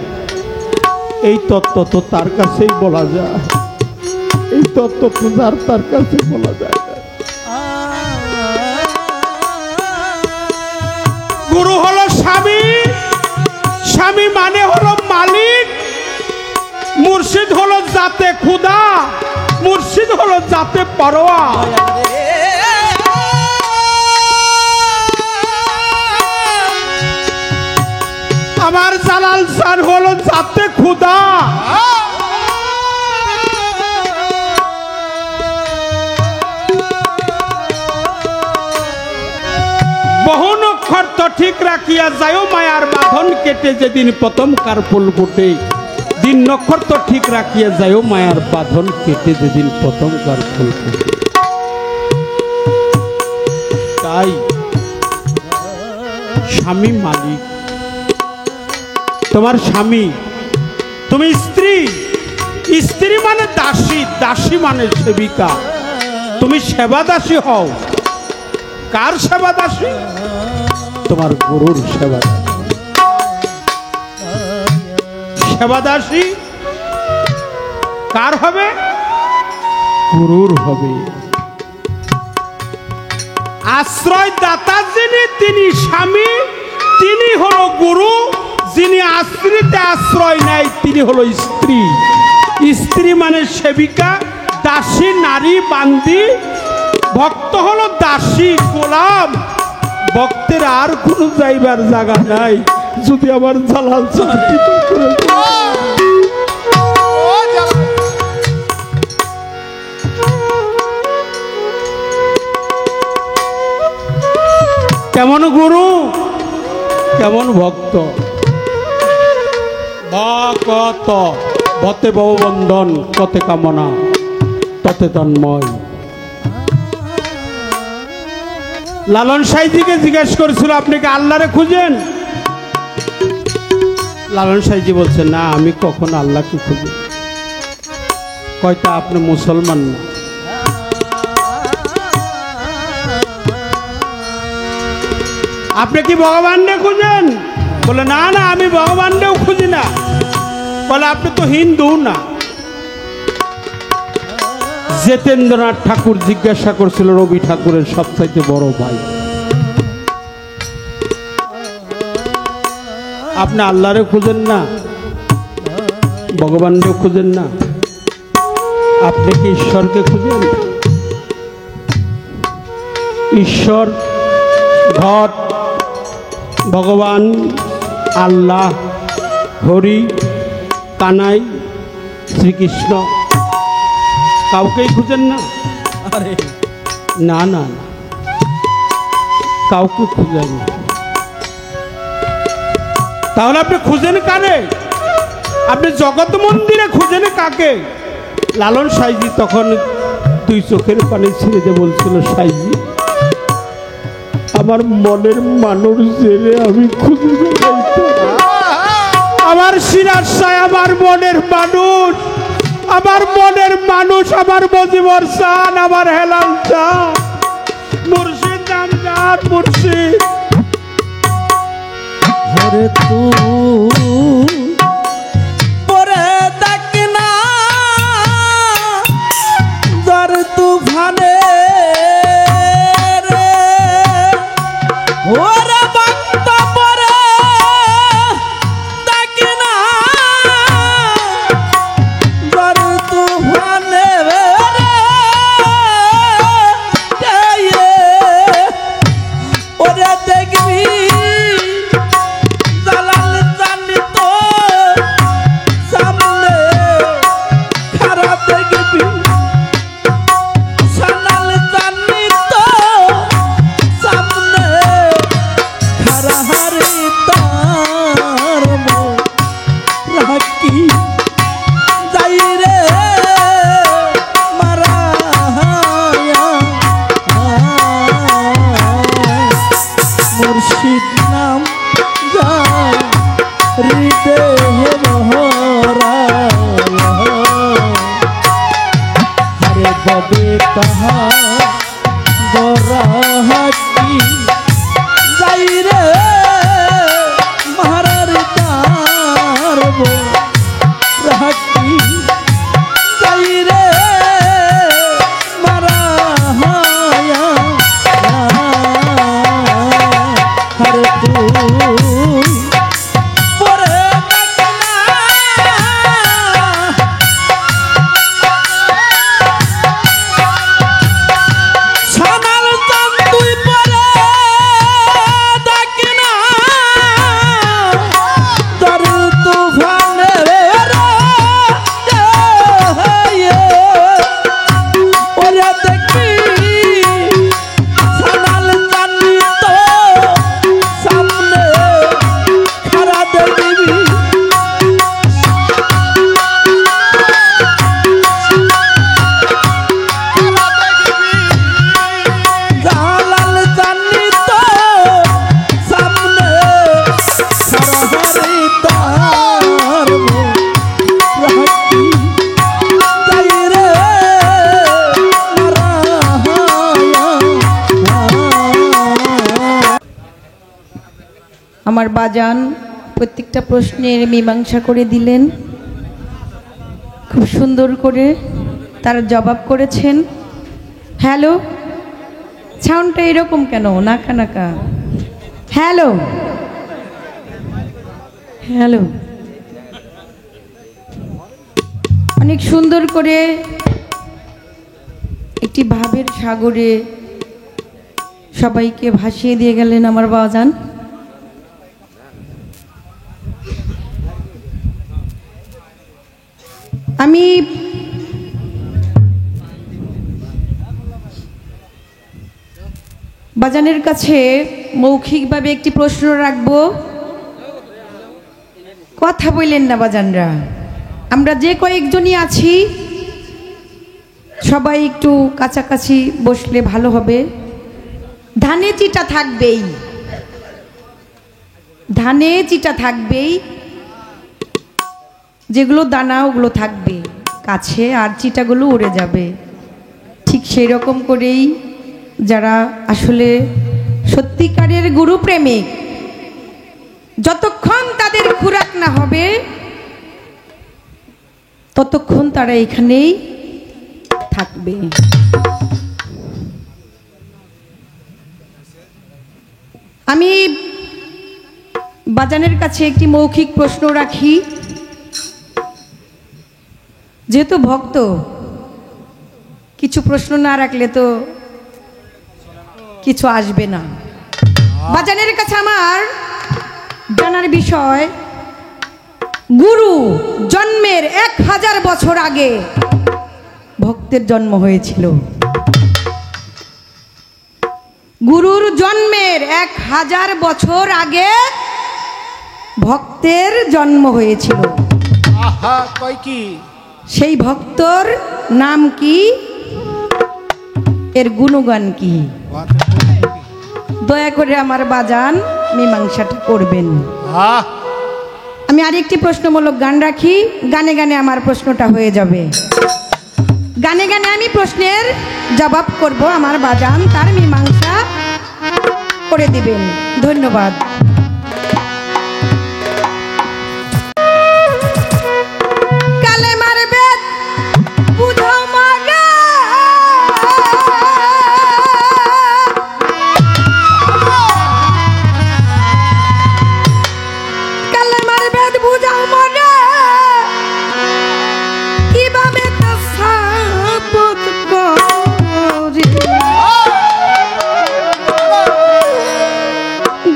এই তত্ত্ব তো তার কাছেই বলা যায়। এই তত্ত্ব তো তার কাছে বলা যায়। গুরু হলো স্বামী, স্বামী মানে হলো মালিক, মুর্শিদ হলো জাতে খুদা, মুর্শিদ হলো জাতে পরোয়া। আমার জালাল শান হলো জাতে খুদা। বহু নক্ষত্র ঠিক রাখিয়া যায় মায়ার বাঁধন কেটে, যেদিন প্রথমকার ফুল ফুটে। দিন নক্ষত্র ঠিক রাখিয়া যায় মায়ার বাঁধন কেটে, যেদিন প্রথমকার ফুল ফুটে। তাই স্বামী মালিক, তোমার স্বামী। তুমি স্ত্রী, স্ত্রী মানে দাসী, দাসী মানে সেবিকা। তুমি সেবা দাসী হও। কার সেবা দাসী? তোমার গুরুর সেবা দাসী। সেবা দাসী কার হবে? গুরুর হবে। আশ্রয় দাতা যিনি তিনি স্বামী, তিনি হলো গুরু। যিনি আশ্রিতে আশ্রয় নেয় তিনি হলো স্ত্রী। স্ত্রী মানে সেবিকা, দাসী, নারী, বান্দি। ভক্ত হলো দাসী, গোলাম। ভক্তের আর কোনো যাইবার জায়গা নাই যদি আমার জালাল চাকরিত করে দেয়। কেমন গুরু, কেমন ভক্ত। ভকত ভতে ভববন্ধন, কতে কামনা ততে তন্ময়। লালন সাইজিকে জিজ্ঞেস করেছিল আপনি কি আল্লাহরে খুঁজেন? লালন সাইজি বলছে না, আমি কখন আল্লাহকে খুঁজি। কয়টা আপনি মুসলমান না। আপনি কি ভগবানকে খুঁজেন? বলে না না, আমি ভগবানকেও খুঁজি না। বলে আপনি তো হিন্দু না। জিতেন্দ্রনাথ ঠাকুর জিজ্ঞাসা করছিল রবি ঠাকুরের সবচাইতে বড় ভাই, আপনি আল্লাহরে খুঁজেন না, ভগবানকে খুঁজেন না, আপনি কি ঈশ্বরকে খুঁজেন? ঈশ্বর, ঘট, ভগবান, আল্লাহ, হরি, কানাই, শ্রীকৃষ্ণ কাউকেই খুঁজেন না? না না, কাউকে খুঁজেন না। তাহলে আপনি খুঁজেন কারে? আপনি জগৎ মন্দিরে খুঁজেন কাকে? লালন সাইজি তখন দুই চোখের পানি ছেড়ে দিয়ে বলছিল, সাইজি আমার মনের মানুষ জেনে আমি খুঁজে বেড়াইতে। আমার সিরাজ সাহেব আমার মনের মানুষ, আমার মনের মানুষ, আমার মজিবর চান, আমার হেলাল চান, মুর্শিদ নাম চান, মুর্শিদ। হরে তুই পরে দেখ না দর তুফানে রে, ওরে ভক্ত পরে দেখ না দর তুফানে রে, ওরে দেখবি মুর্শিদ নাম যায় হৃদয় হরে ববে কাহা গরাহাকি যাই রে মহারার তারব রাহাকি যাই রে মারা হায়া হরে তুই পরে সোনার চাঁদ তুই পরে দেখ না দর তুফানে রে, ওরে দেখবি সোনার চাঁদনি তো সামনে খারা দেখবি। জালাল জানি তো সামনে সরহরি তার রাখি যাই রে আমার বাজান প্রত্যেকটা প্রশ্নের মীমাংসা করে দিলেন। খুব সুন্দর করে তার জবাব করেছেন। হ্যালো, সাউন্ডটা এরকম কেন নাকা নাকা? হ্যালো হ্যালো, অনেক সুন্দর করে একটি ভাবের সাগরে সবাইকে ভাসিয়ে দিয়ে গেলেন আমার বাবাজান। আমি বাজানের কাছে মৌখিকভাবে একটি প্রশ্ন রাখবো, কথা বললেন না বাজানরা। আমরা যে কয়েকজনই আছি সবাই একটু কাছাকাছি বসলে ভালো হবে। ধানে চিটা থাকবেই, ধানে চিটা থাকবেই, যেগুলো দানা ওগুলো থাকবে কাছে, আর চিটাগুলো উড়ে যাবে। ঠিক সেই রকম করেই যারা আসলে সত্যিকারের গুরু প্রেমিক, যতক্ষণ তাদের খুরাক না হবে ততক্ষণ তারা এখানেই থাকবে। আমি বাজানের কাছে একটি মৌখিক প্রশ্ন রাখি। যেহেতু ভক্ত, কিছু প্রশ্ন না রাখলে তো কিছু আসবে না। বাজানের কাছে আমার জানার বিষয়, গুরু জন্মের 1000 বছর আগে ভক্তের জন্ম হয়েছিল। গুরুর জন্মের 1000 বছর আগে ভক্তের জন্ম হয়েছিল। আহা, কয় কি? সেই ভক্তর নাম কি, এর গুণগান কি? দয়া করে আমার বাজান মীমাংসাটা করবেন। আমি আরেকটি প্রশ্নমূলক গান রাখি, গানে গানে আমার প্রশ্নটা হয়ে যাবে। গানে গানে আমি প্রশ্নের জবাব করব, আমার বাজান তার মীমাংসা করে দিবেন। ধন্যবাদ।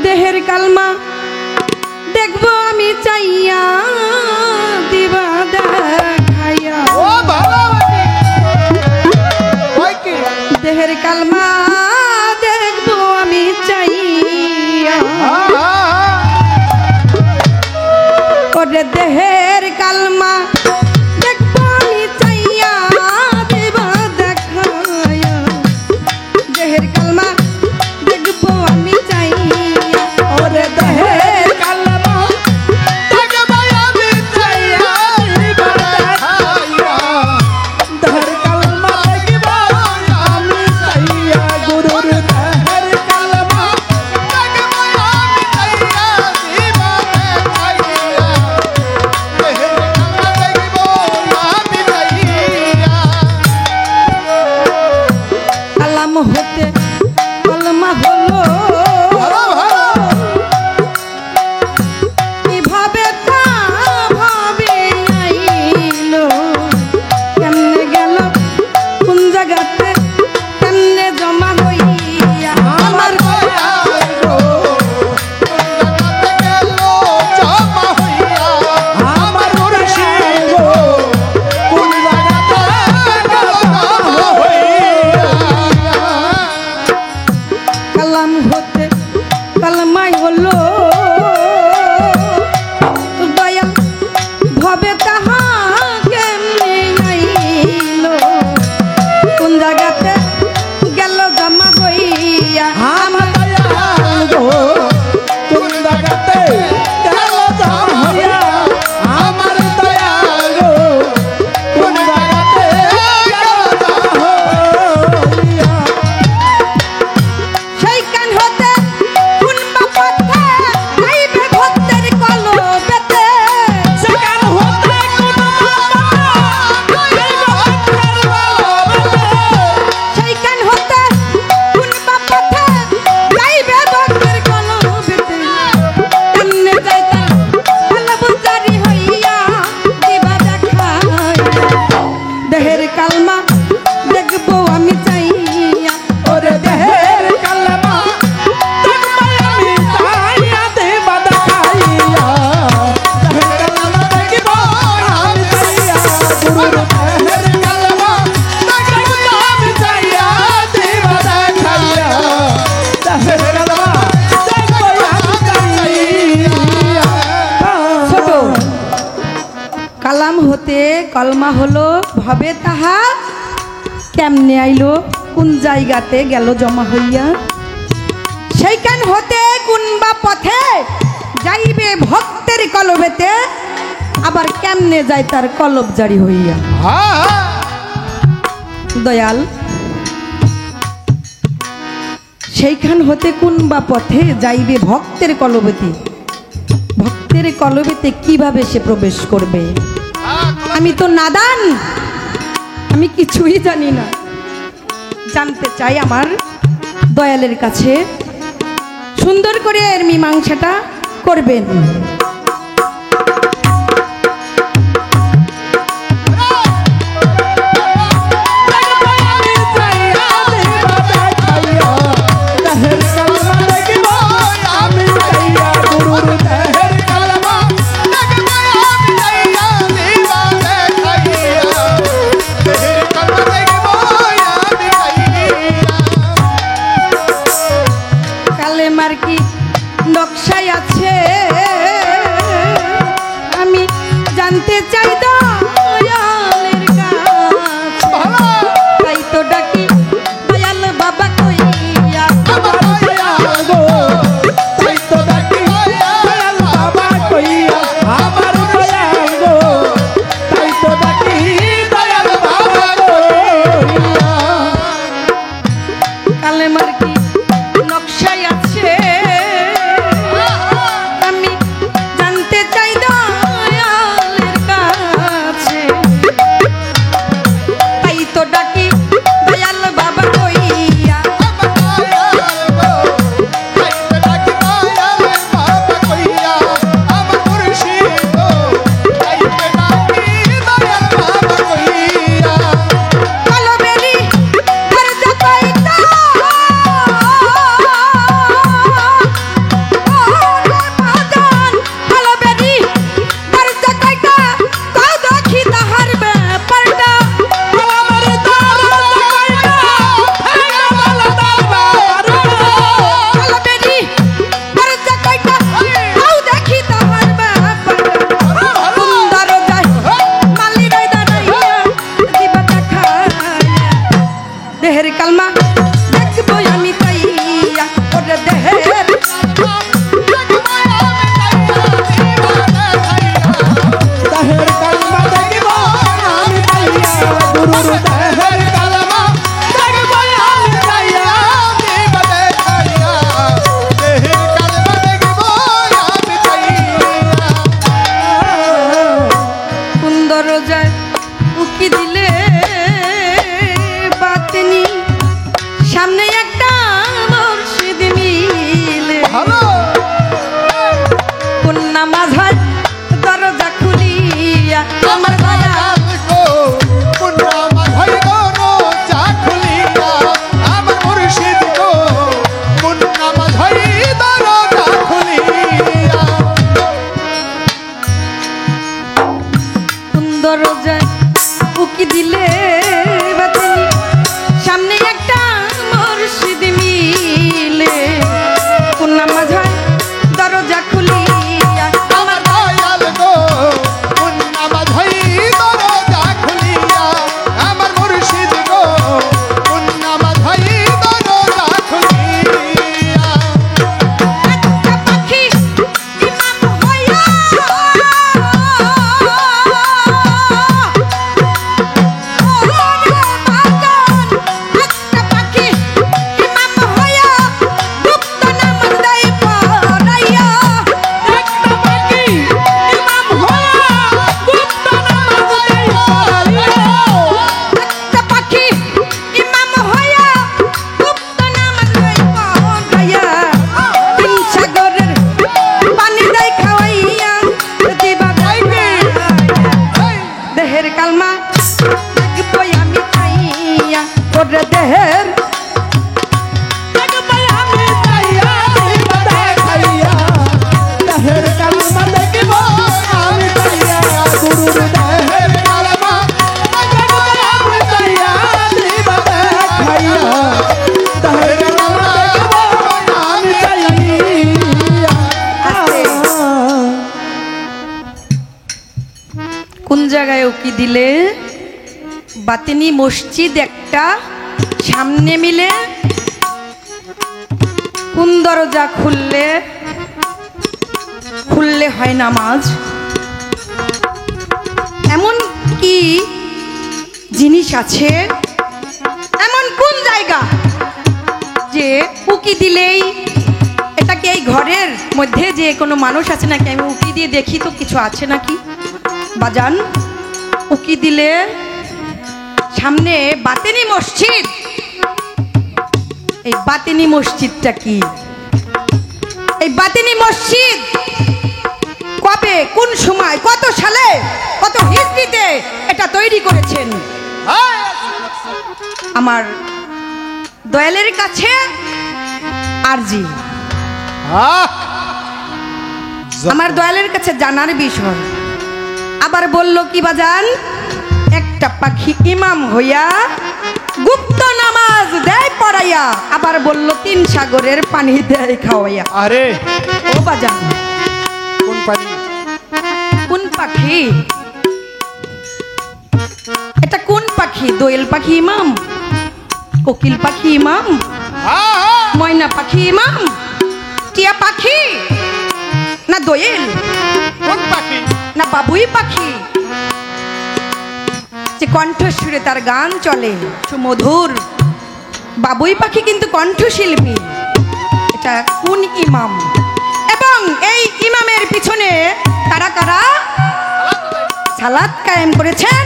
দেহের কালমা দেখবো আমি চাইয়া, ওরে দেহের কালমা দেখবো আমি চাইয়া, দেবা দেখায়া দেহের কালমা দেখবো আমি চাইয়া, ওরে দেহের কালমা দেখবো আমি চাইয়া, দেবা দেখায়া দেহের কালমা দেখবো আমি চাইয়া, গুরুর দেহের কালমা দেখবো আমি চাইয়া, দেবা দেখায়া দেহের কালমা দেখবো আমি চাইয়া। কালাম হতে কলমা হলো, কিভাবে তা ভাবে আইলো, কেমনে গেল কোন জায়গাতে, কেমনে জমা হইয়া আমার কলমা হলো ভবে তাহা কেমনে আইলো কোন জায়গাতে গেল জমা হইয়া সেইখান হতে কোন বা পথে যাইবে ভক্তের কলবেতে আবার কেমনে যায় তার কলব জারি হইয়া। দয়াল সেইখান হতে কোন বা পথে যাইবে ভক্তের কলবেতে, ভক্তের কলবেতে কিভাবে সে প্রবেশ করবে? আমি তো নাদান, আমি কিছুই জানি না। জানতে চাই আমার দয়ালের কাছে, সুন্দর করে এর মীমাংসাটা করবেন। কালেমার কি নকশায় আছে আমি জানতে চাই দয়ালের কাছে, তাই তো ডাকি দয়াল বাবা কইয়া। আমার দয়াল গো তাই তো ডাকি দয়াল বাবা কইয়া, আমার দয়াল গো তাই তো ডাকি দয়াল বাবা কইয়া। কালেমার কি নকশায় আছে আমি জানতে চাই দয়ালের কাছে, তাই তো ডাকি দয়াল বাবা কইয়া। কলবেরি দরজা কইতা ওরে বাজান, কলবেরি দরজা কইতা কই দেখি তাহার ব্যাপারটা। আমার দরজা কইরা হেগেমাল দরবার, কলবেরি দরজা কইতা কই দেখি তাহার ব্যাপারটা। সুন্দর যায় মালি রই দাঁড়াইয়া দিবাটা খাইয়া, দেহের কালমা দেখবো আমি তাইয়া ওরে দেহের তাহের কালমা দেখিব আমি পাইয়া, গুরুর তাহের কালমা দেখিব আমি পাইয়া। সুন্দর যায় উকি দিলে বাতনি সামনে একটা মুর্শিদ মিলে, কন্যা মাঝার দরজা খুলিয়া আমার দয়াল উকি দিলে বাতিনি মসজিদ একটা সামনে মিলে কোন দরজা খুললে হয় নামাজ। এমন কি জিনিস আছে, এমন কোন জায়গা যে উকি দিলেই এটাকে এই ঘরের মধ্যে যে কোনো মানুষ আছে নাকি, আমি উকি দিয়ে দেখি তো কিছু আছে নাকি। বাজান, উকি দিলে সামনে বাতিনি মসজিদ। এই বাতিনি মসজিদটা কি? এই বাতিনি মসজিদ কবে, কোন সময়, কত সালে, কত হিজরিতে এটা তৈরি করেছেন আমার দয়ালের কাছে আরজি। আমার দয়ালের কাছে জানার বিষয়। আবার বলল কি বাজান, একটা পাখি ইমাম হইয়া গুপ্ত নামাজ দেয় পড়াইয়া, আবার বলল 3 সাগরের পানি দেয় খাওয়াইয়া। আরে ও বাজান, কোন পানি? কোন পাখি এটা? কোন পাখি? দোয়েল পাখি ইমাম, কোকিল পাখি ইমাম, ময়না পাখি ইমাম, টিয়া পাখি না দোয়েল, কোন পাখি? না বাবুই পাখি যে কণ্ঠস্বরে তার গান চলে সুমধুর? বাবুই পাখি কিন্তু কণ্ঠশিল্পী। এটা কোন ইমাম? এবং এই ইমামের পিছনে কারা কারা সালাত কায়েম করেছেন,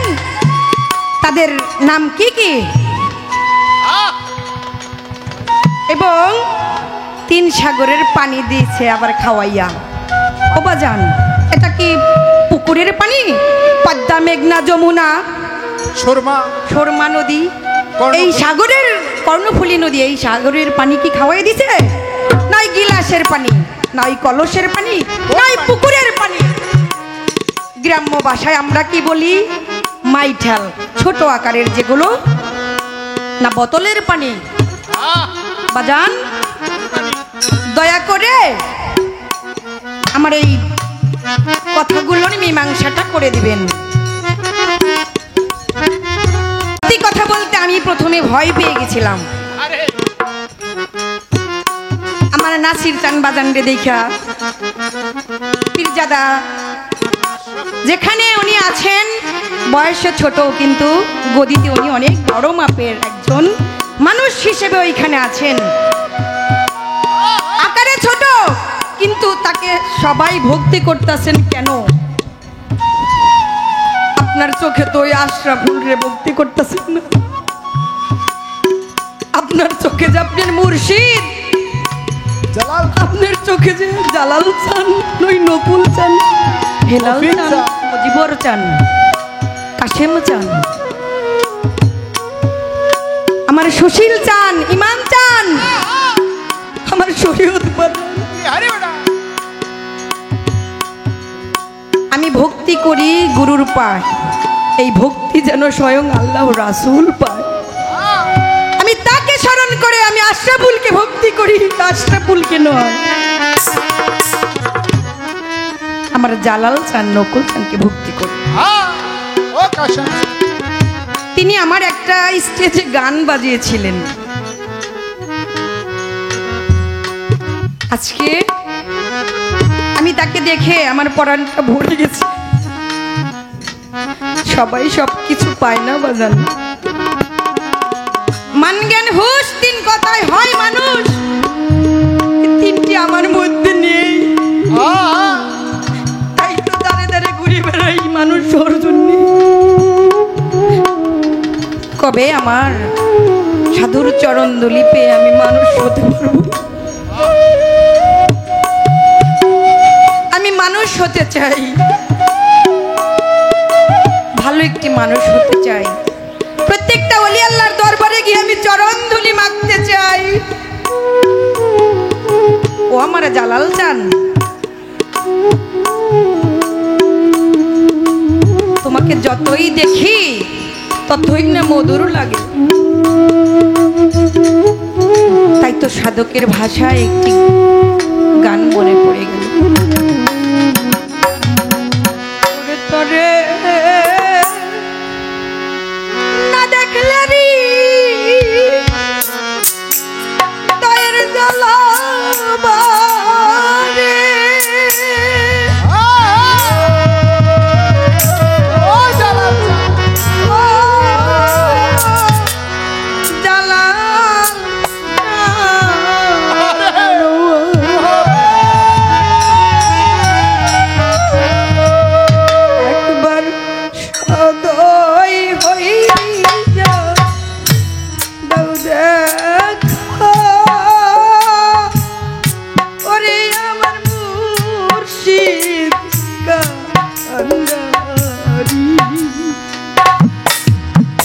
তাদের নাম কি কি? এবং 3 সাগরের পানি দিয়েছে আবার খাওয়াইয়া। ও বাজান, এটা কি পুকুরের পানি? পদ্মা, মেঘনা, যমুনা, সুরমা নদী, এই সাগরের কর্ণফুলী নদী, এই সাগরের পানি কি খাওয়াই দিছে? নাই গিলাসের পানি, নাই কলসের পানি, নাই পুকুরের পানি। গ্রাম্য ভাষায় আমরা কি বলি? মাইঠাল, ছোট আকারের যেগুলো, না বোতলের পানি। বাজান, দয়া করে আমার এই কথাগুলোর মীমাংসাটা করে দিবেন। কথা বলতে আমি প্রথমে ভয় পেয়ে গেছিলাম। আমার নাসির চান বাজানরে দেখা, পীরজাদা যেখানে উনি আছেন বয়সে ছোট, কিন্তু গদিতে উনি অনেক বড় মাপের একজন মানুষ হিসেবে ওইখানে আছেন। আকারে ছোট, কিন্তু তাকে সবাই ভক্তি করতেছেন কেন? আপনার চোখে তো ওই আশরাফুল রে ভক্তি করতেছেন না, আপনার চোখে যে আপনার মুর্শিদ, আপনার চোখে যে জালাল চান, ওই নকুল চান, হেলাল চান, মুজিবর চান, কাশেম চান, আমার সুশীল চান, ইমান চান, আমার শরীয়ত আমি ভক্তি করি গুরুর পায়, এই ভক্তি যেন স্বয়ং আল্লাহ রাসূল পায়। আমি তাকে স্মরণ করে আমি আশরাফুলকে ভক্তি করি, আশরাফুলকে নয়। আমার জালাল চান, নকুল চানকে ভক্তি করি। তিনি আমার একটা স্টেজে গান বাজিয়েছিলেন। আজকে আমি তাকে দেখে আমার পরাণটা ভরে গেছে। সবাই সব কিছু পায় না বাজান। মান জ্ঞান হুঁশ 3 কথায় হয় মানুষ, 3টি আমার মধ্যে নেই। তাই তো দাঁড়ে দাঁড়ে ঘুরে বেড়াই মানুষ হওয়ার জন্য। কবে আমার সাধুর চরণ ধুলি পেয়ে আমি মানুষ হতে পারবো? আমি মানুষ হতে চাই, ভালো একটি মানুষ হতে চাই। প্রত্যেকটা ওলি আল্লাহর দরবারে গিয়ে আমি চরণ ধুলি মাগতে চাই। ও আমার জালাল চান, তোমাকে যতই দেখি ততই না মধুর লাগে। তাই তো সাধকের ভাষায় একটি গান মনে পড়ে গেল। তরে দেখলে রে দয়ের জ্বালা বারে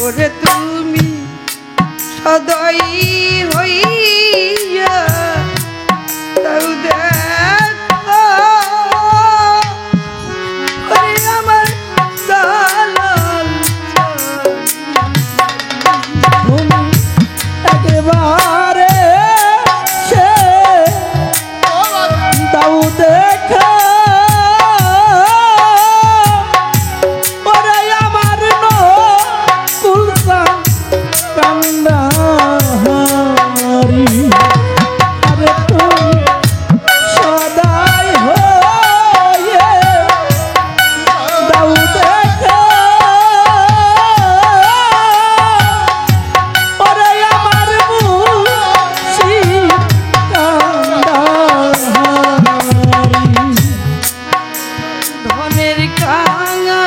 ওরে তুমি সদয় হইয়া তাও দেখো ওরে আমার জালাল তুমি একেবারে সে দাও দেখা ওরে আমার কুলসান কান্দাহারি আরে তুমি সদাই হয়ে দাও দেখা ওরে আমার মুর্শিদ কান্দাহারি ধনের কাঙা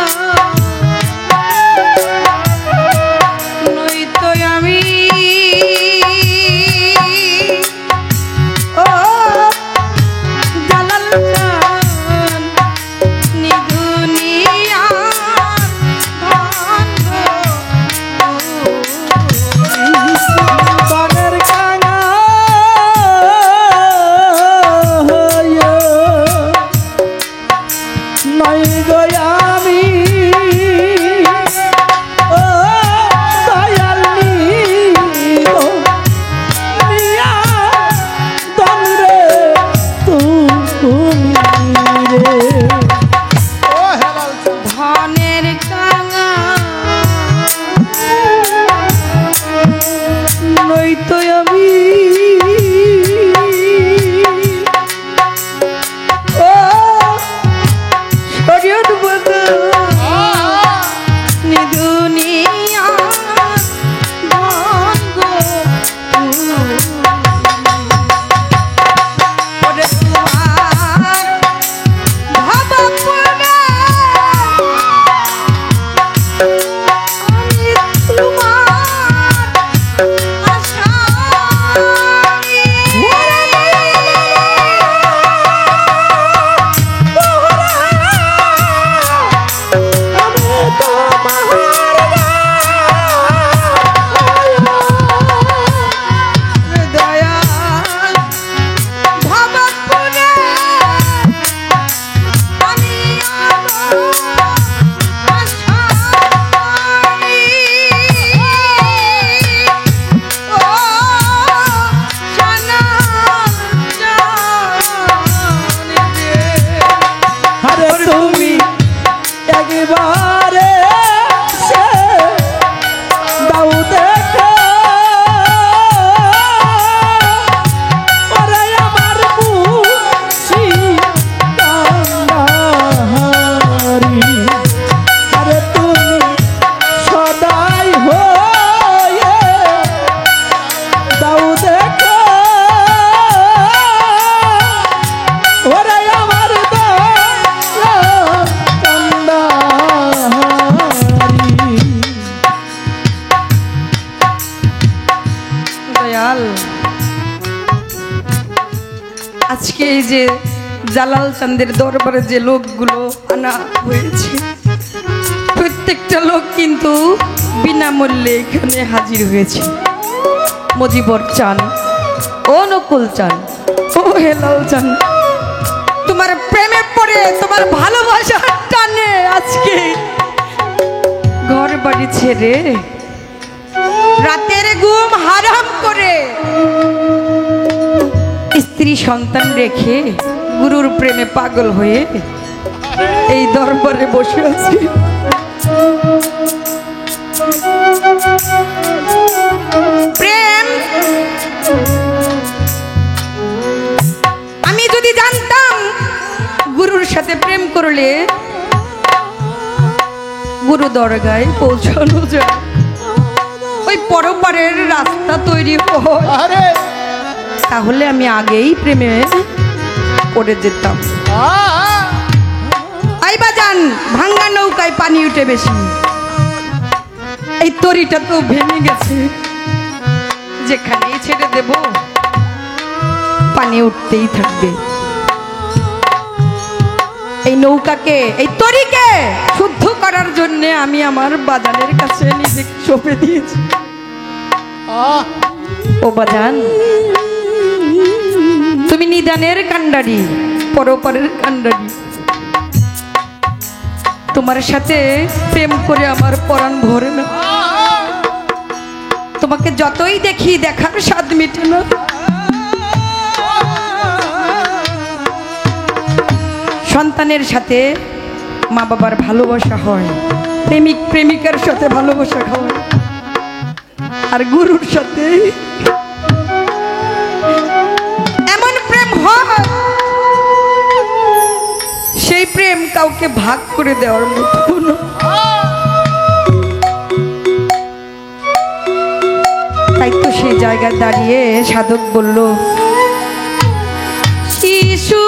নয়তো আমি ও জালাল চান নিদুনিয়া বানের কাঙা হইয়া নাই গো আমি ও দয়াল নিগো নিয়া দনরে তুমি রে ও হেলাল ধনের কাঙা নয়তো আমি ও শরীয়ত বদল নিদুনিয়া ধন গো ওরে তোমার ভাবাপনা আমি তোমার আশায় আমি তোমার দয়াল ভাবাপনা আমি আরে তুমি একবারে সে দাও দেখা ওরে আমার মুর্শিদ কান্দাহারি আরে তুমি সদাই হয়ে দাও দেখা ওরে আমার কান্দাহারি দয়াল আজকে এই যে জালাল চাঁদের দরবারে যে লোকগুলো আনা হয়েছে প্রত্যেকটা লোক কিন্তু বিনামূল্যে এখানে হাজির হয়েছে। মজিবর চান, ও নকুল চান, ও হেলাল চান, তোমার প্রেমে পড়ে তোমার ভালোবাসার টানে আজকে ঘর বাড়ি ছেড়ে রাতের ঘুম হারাম করে স্ত্রী সন্তান রেখে গুরুর প্রেমে পাগল হয়ে এই দরবারে বসে আছি। করলে গুরু দরগায় পৌঁছানো যায়, ওই পরপারের রাস্তা তৈরি হয়, আরে তাহলে আমি আগেই প্রেমে পড়ে যেতাম। আইবা যান, ভাঙ্গা নৌকায় পানি উঠে বেশি, এই তরিটা তো ভেঙে গেছে, যেখানেই ছেড়ে দেব পানি উঠতেই থাকবে। এই নৌকাকে, এই তরিকে শুদ্ধ করার জন্য আমি আমার বাজানের কাছে নিজেকে সঁপে দিয়েছি। ও বাজান, তুমি নিদানের কান্ডারি, পরপারের কান্ডারি, তোমার সাথে প্রেম করে আমার পরাণ ভরে না। তোমাকে যতই দেখি দেখার স্বাদ মিটে না। সন্তানের সাথে মা বাবার ভালোবাসা হয়, প্রেমিক প্রেমিকার সাথে ভালোবাসা হয়, আর গুরুর সাথে এমন প্রেম হয়, সেই প্রেম কাউকে ভাগ করে দেওয়ার মতো না। তাই তো সেই জায়গায় দাঁড়িয়ে সাধক বলল, শিশু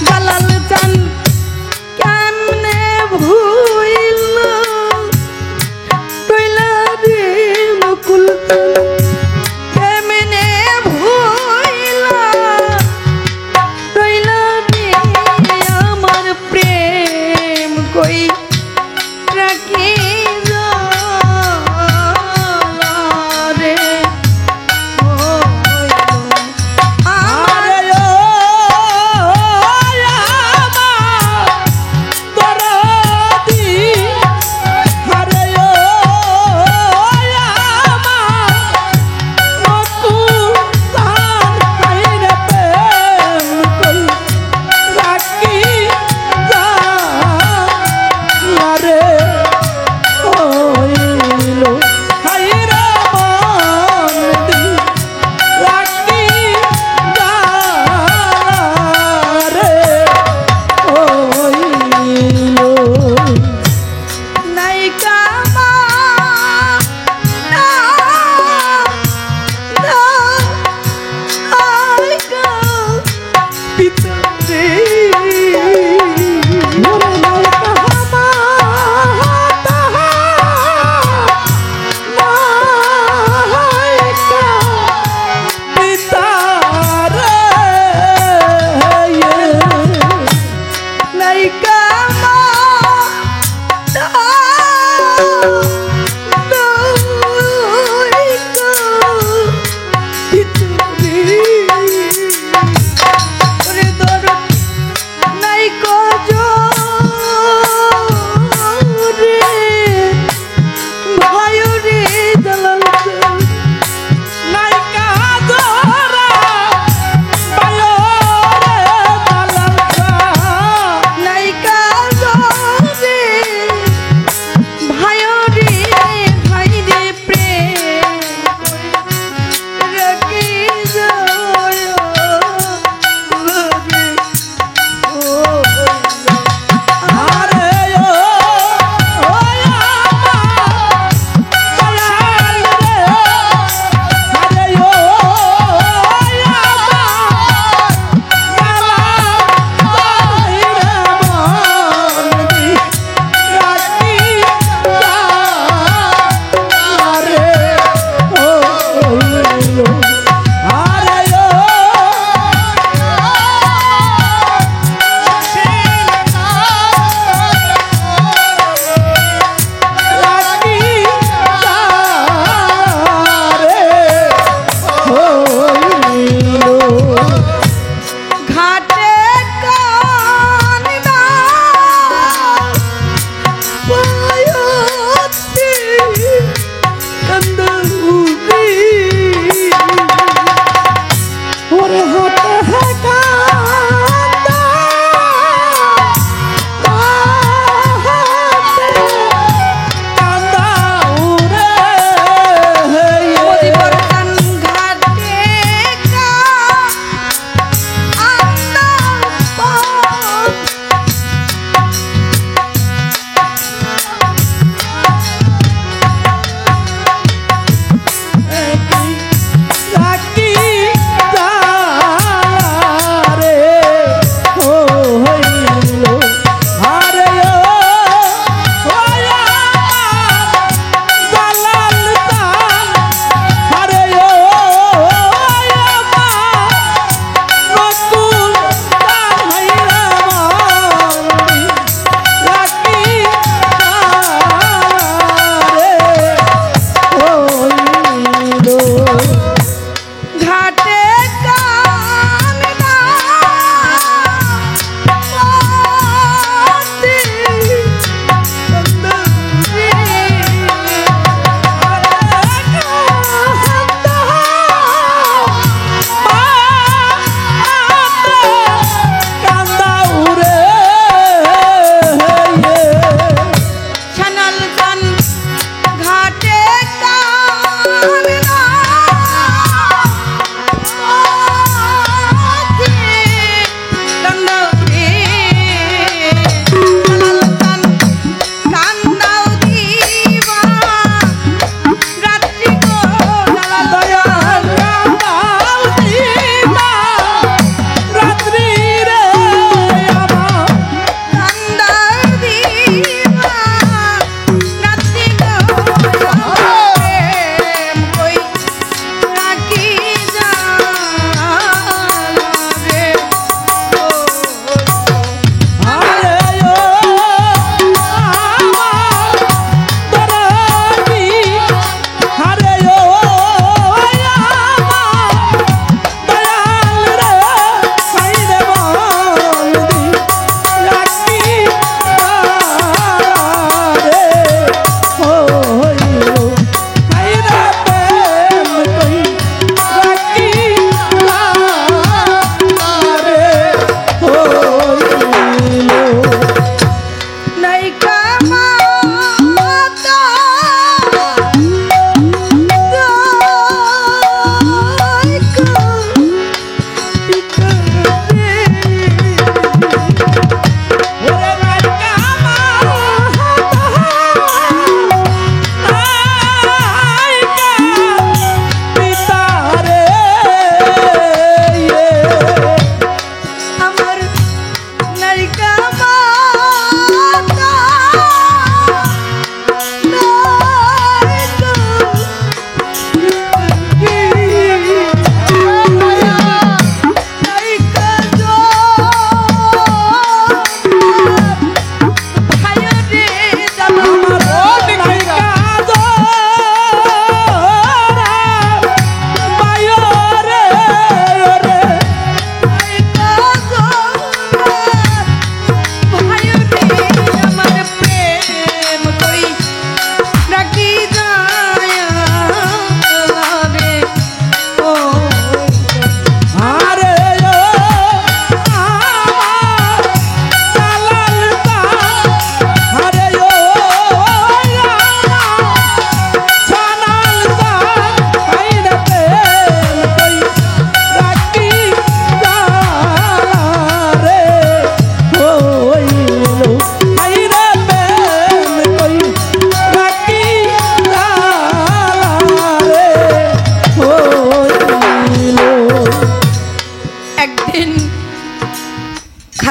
জালাল চান্দ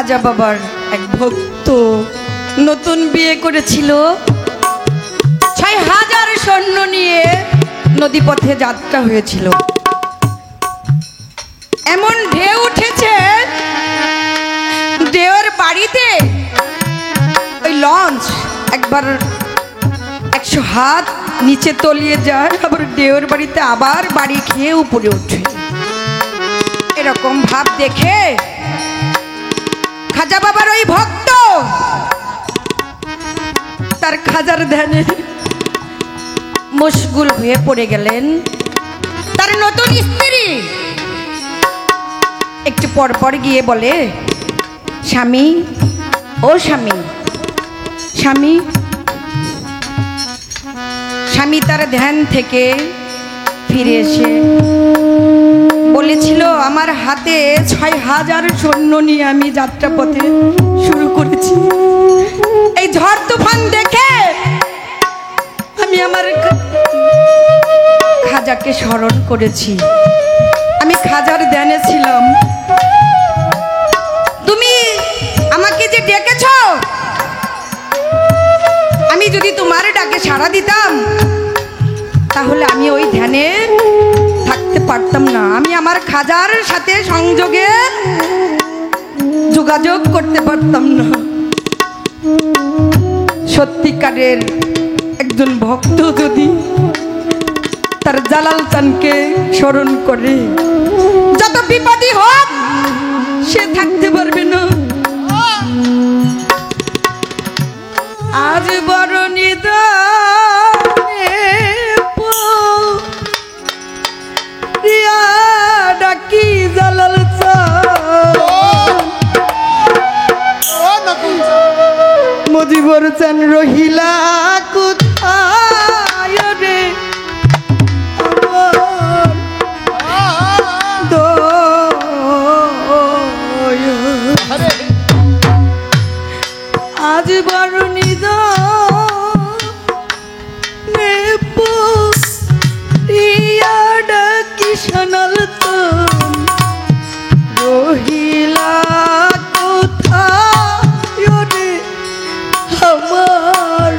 খাজা বাবার এক ভক্ত নতুন বিয়ে করেছিল, ৬,০০০ সৈন্য নিয়ে নদীপথে যাত্রা হয়েছিল। এমন ঢেউ উঠেছে, ঢেউর বাড়িতে ওই লঞ্চ একবার ১০০ হাত নিচে তলিয়ে যায়, আবার ঢেউর বাড়িতে আবার বাড়ি খেয়ে উপরে ওঠে। এরকম ভাব দেখে খাজা বাবার ওই ভক্ত তার খাজার ধ্যানে মশগুল হয়ে পড়ে গেলেন। তার নতুন স্ত্রী একটু পরপর গিয়ে বলে, স্বামী, ও স্বামী, স্বামী। স্বামী তার ধ্যান থেকে ফিরে এসে বলেছিল, আমার হাতে ৬,০০০ সৈন্য নিয়ে আমি যাত্রাপথে শুরু করেছি। এই ঝড় তুফান দেখে আমি আমার খাজাকে স্মরণ করেছি। আমি খাজার ধ্যানে ছিলাম। তুমি আমাকে যে ডেকেছ, আমি যদি তোমার ডাকে সাড়া দিতাম তাহলে আমি ওই ধ্যানে থাকতে পারতাম না। আমি আমার খাজার সাথে সংযোগে যোগাযোগ করতে পারতাম না। সত্যিকারের একজন ভক্ত যদি তার জালাল চানকে স্মরণ করে, যত বিপদই হোক সে থাকতে পারবে না। আজ বড় নিদানে প্রিয়া ডাকি জালাল চান, মুজিবর চান রহিলা কোথায় রে আজ বড় নিদানে প্রিয়া ডাকি সোনাল চান, রহিলা কোথায় রে আমার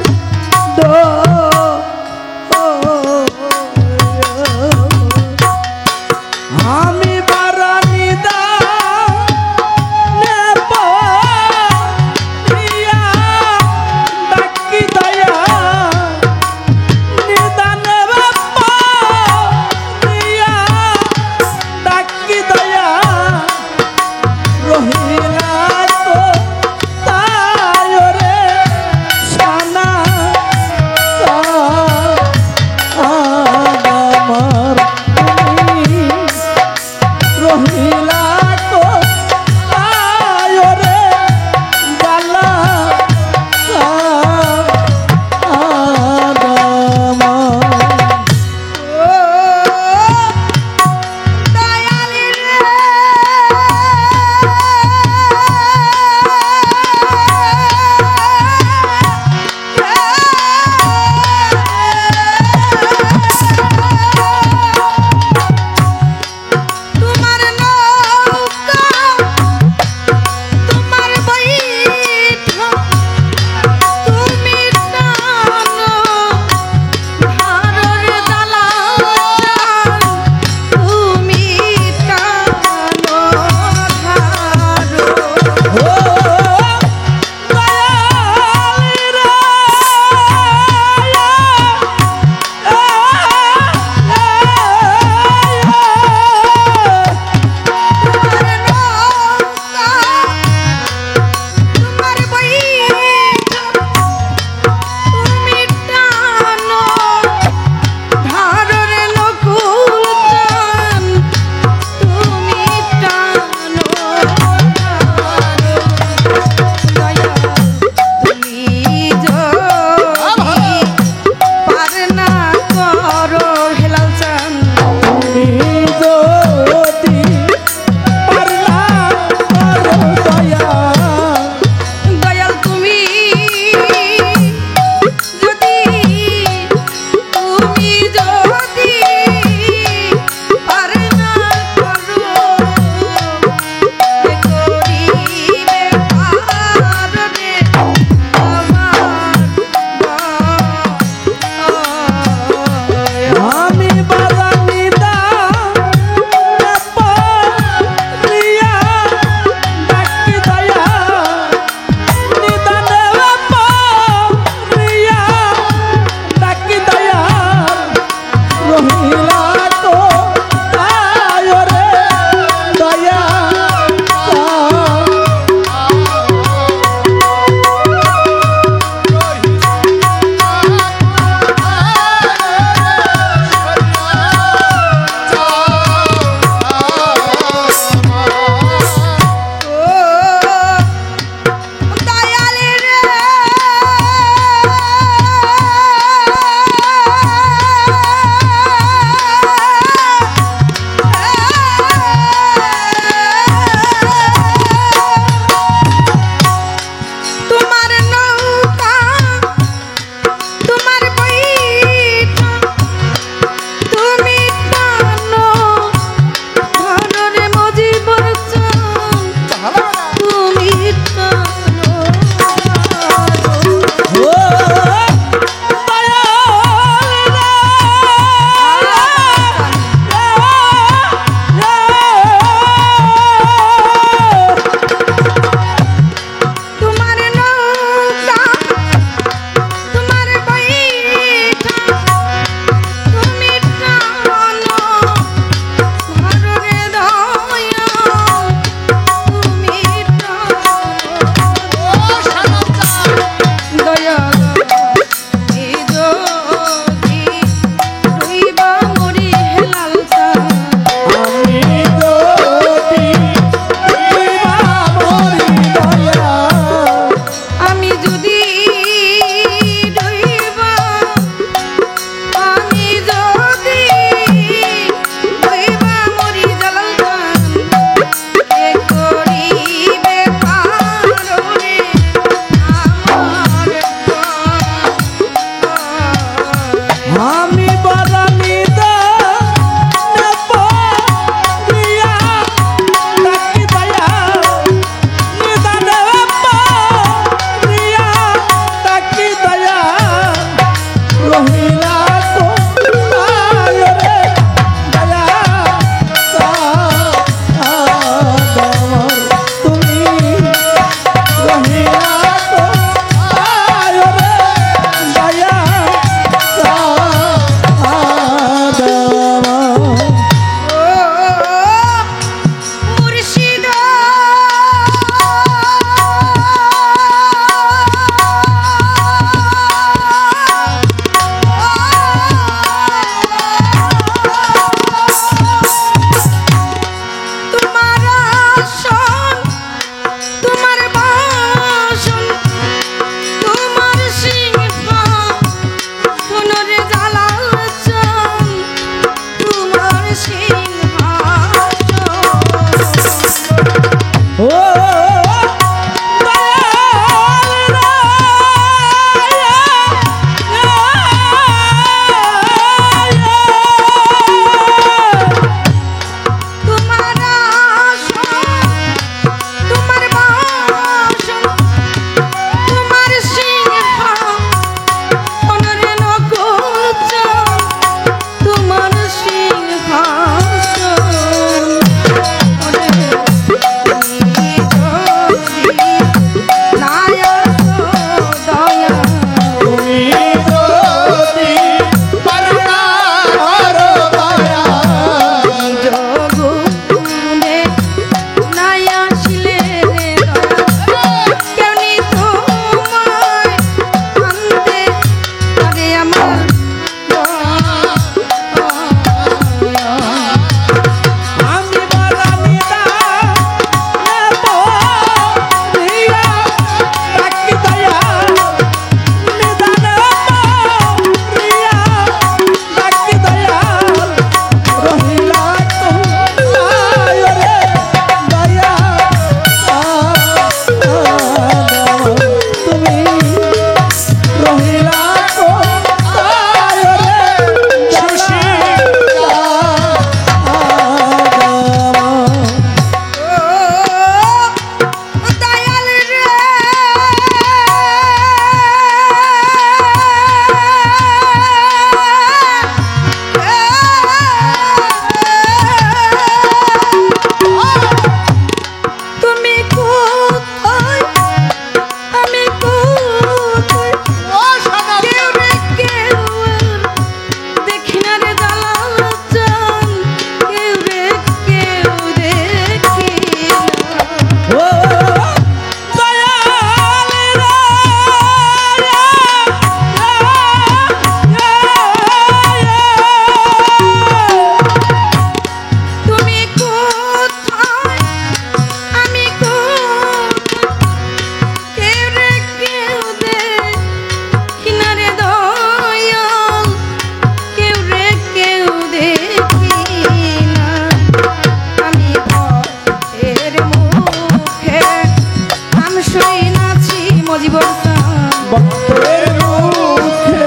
ভক্তের মুখে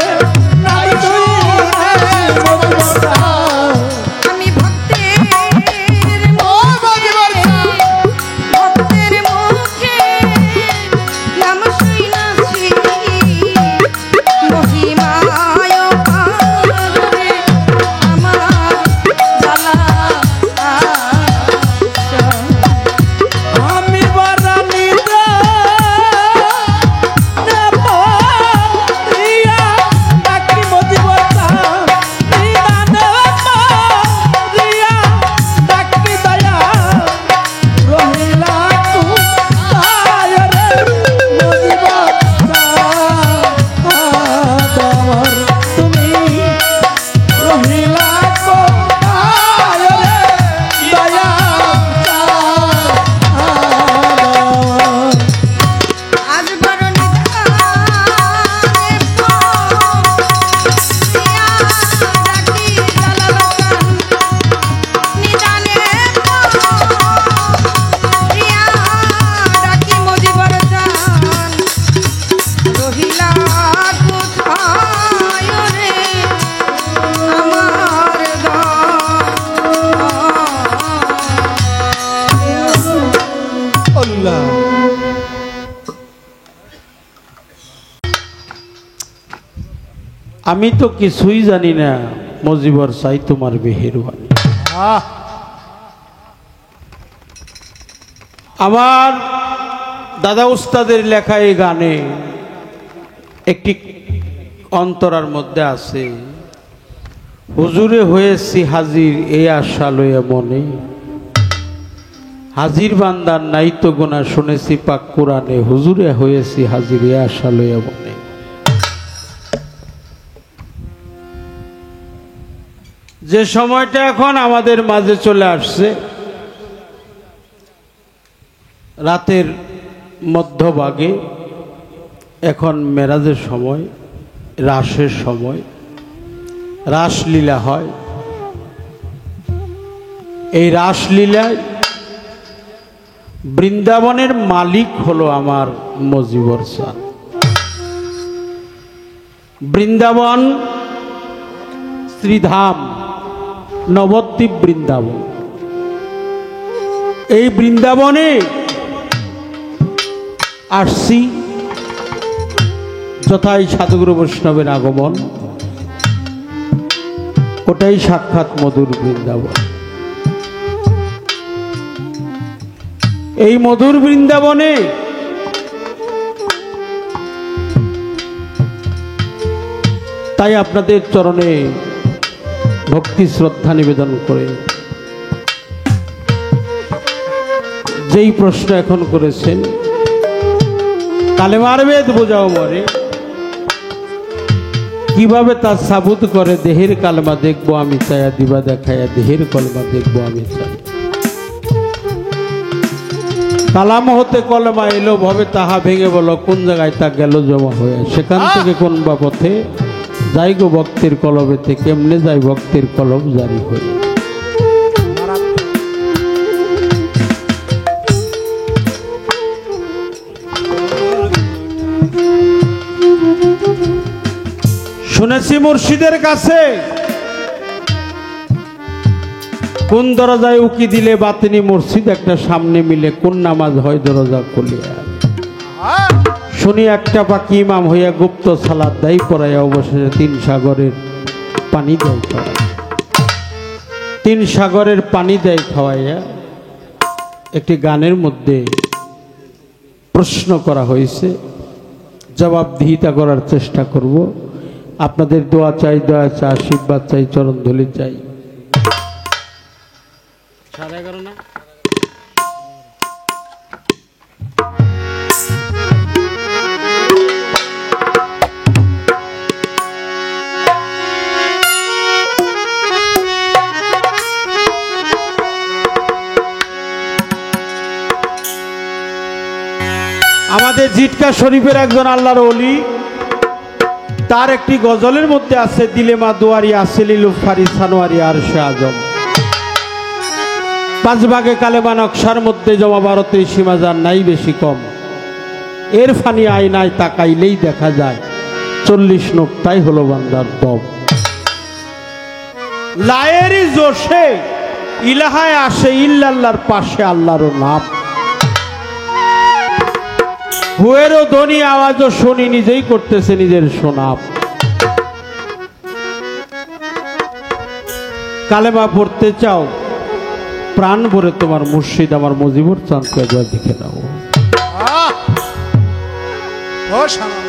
নাম শুনে মধুবতা আমি ভক্তের মুখে নাম শুনাছি মহিমায় পারে আমার জ্বালা আশা। আমি বারানি রিয়া ডাকি মধুবতা নিদানে রিয়া ডাকি দয়া রহিলা তু তায়রে মধুবতা তোমার তুমি রহিলা কো তায়রে দয়া আজ বড় নিদানে ডাকি জ্বালাবান নিদানে রিয়া ডাকি মজিবর জান রহিলা কোথায় রে আমার আল্লাহ আমি তো কিছুই জানি না মজিবর চাই তোমার মেহেরবানি। আমার দাদা উস্তাদের লেখা এই গানে একটি অন্তরার মধ্যে আছে, হুজুরে হয়েছি হাজির এই আশা লইয়া মনে, হাজির বান্দার নাই তো গোনা শুনেছি পাক কোরআনে, হুজুরে হয়েছি হাজির এই আশা লইয়া মনে। যে সময়টা এখন আমাদের মাঝে চলে আসছে, রাতের মধ্যভাগে, এখন মেরাজের সময়, রাসের সময়, রাসলীলা হয়। এই রাসলীলায় বৃন্দাবনের মালিক হলো আমার মজিবর স্যার। বৃন্দাবন শ্রীধাম নবদ্বীপ বৃন্দাবন, এই বৃন্দাবনে আসছি যথাই সাধুগুরু বৈষ্ণবের আগমন, ওটাই সাক্ষাৎ মধুর বৃন্দাবন। এই মধুর বৃন্দাবনে তাই আপনাদের চরণে ভক্তি শ্রদ্ধা নিবেদন করে যেই প্রশ্ন এখন করেছেন, কালেমার বেদ বোঝাও মরে, কিভাবে তা সাবুত করে দেহের কালমা দেখবো আমি চাইয়া দিবা দেখাইয়া দেহের কলমা দেখবো আমি চাই। কালাম হতে কলমা এলো ভাবে তাহা ভেঙে বলো কোন জায়গায় তা গেল জমা হয়ে, সেখান থেকে কোন বা পথে যাই গো ভক্তের কলবেতে, কেমনে যাই ভক্তের কলম জারি হয়ে। শুনেছি মুর্শিদের কাছে কোন দরজায় উকি দিলে বাতিনি মসজিদ একটা সামনে মিলে, কোন নামাজ হয় দরজা খুলিয়া। শুনি একটা পাখি ইমাম হইয়া গুপ্ত সালাত দেয় পড়াইয়া, অবশেষে তিন সাগরের পানি দেয় খাওয়াইয়া, তিন সাগরের পানি দেয় খাওয়াইয়া। একটি গানের মধ্যে প্রশ্ন করা হয়েছে, জবাবদিহিতা করার চেষ্টা করব। আপনাদের দোয়া চাই, দয়া চাই, আশীর্বাদ চাই, চরণধুলি চাই। 11:30 না? আমাদের জিটকা শরীফের একজন আল্লাহর ওলি, তার একটি গজলের মধ্যে আছে, দিলেমা দুয়ারি আসেলিলু ফারি সানোয়ারি আরশে আজম। 5 ভাগে কালেমা নকশার মধ্যে জমা 12 সীমা যার নাই বেশি কম। এর ফানি আয়নায় তাকাইলেই দেখা যায় 40 নোকটাই হলো বান্দার দম। লায়েরই জোশে ইলাহায় আসে ইল্লাল্লাহর পাশে আল্লাহর নাম। হুয়েরও ধ্বনি আওয়াজও শুনি, নিজেই করতেছে নিজের শোনাব। কালেমা পড়তে চাও, প্রাণ ভরে তোমার মুর্শিদ আমার মুজিবুর চাঁদকে একবার দেখে দাও। ও শালা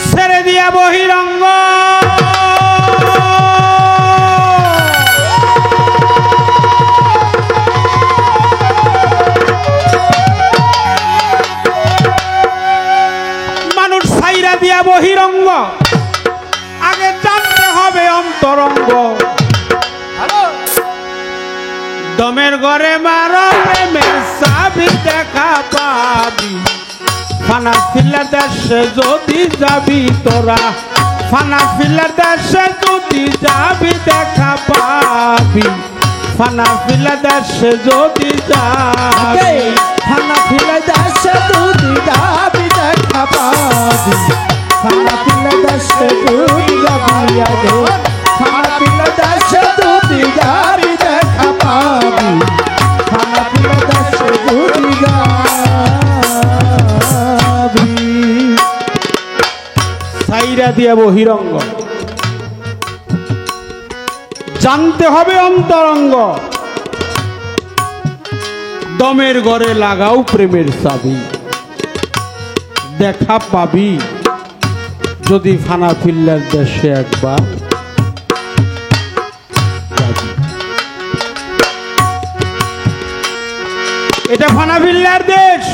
ছেড়ে দিয়া বহিরঙ্গ মানুষ ছাইরা দিয়া বহিরঙ্গ, আগে জানতে হবে অন্তরঙ্গ। হ্যালো দমের ঘরে মারো প্রেমের চাবি দেখা পাবি, ফানা ফিল্লার দেশে যদি যাবি তোরা, ফানা ফিল্লার দেশে যদি যাবি দেখা পাবি, ফানা ফিল্লার দেশে যদি যাবি, খানা ফিলে দাসে দুধ যাবি দেখা পাবি, খানা ফিলে দাসে দুধ যাবি আগে, খানা ফিলে দাসে দুধ যাবি দেখা পাবি, খানা ফিলে দাসে দুধ যাবি। ছাইরা দিয়া বহিরঙ্গ, জানতে হবে অন্তরঙ্গ। দমের ঘরে লাগাও প্রেমের চাবি, দেখা পাবি যদি ফানা ফিল্লার দেশে একবার যাবি। এটা ফানা ফিল্লার দেশ,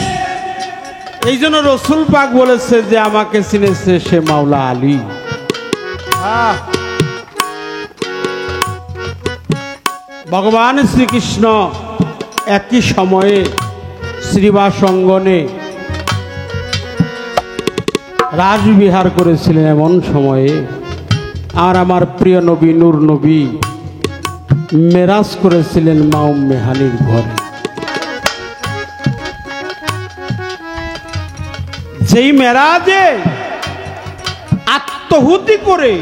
এই জন্য রসুল পাক বলেছে যে আমাকে চিনেছে সে মাওলা আলী। ভগবান শ্রীকৃষ্ণ একই সময়ে শ্রীবাস অঙ্গনে রাসবিহার করেছিলেন। এমন সময়ে আর আমার প্রিয় নবী নূর নবী মেরাজ করেছিলেন মা উম্মে হানির ঘরে। যেই মেরাজে আত্মহুতি করে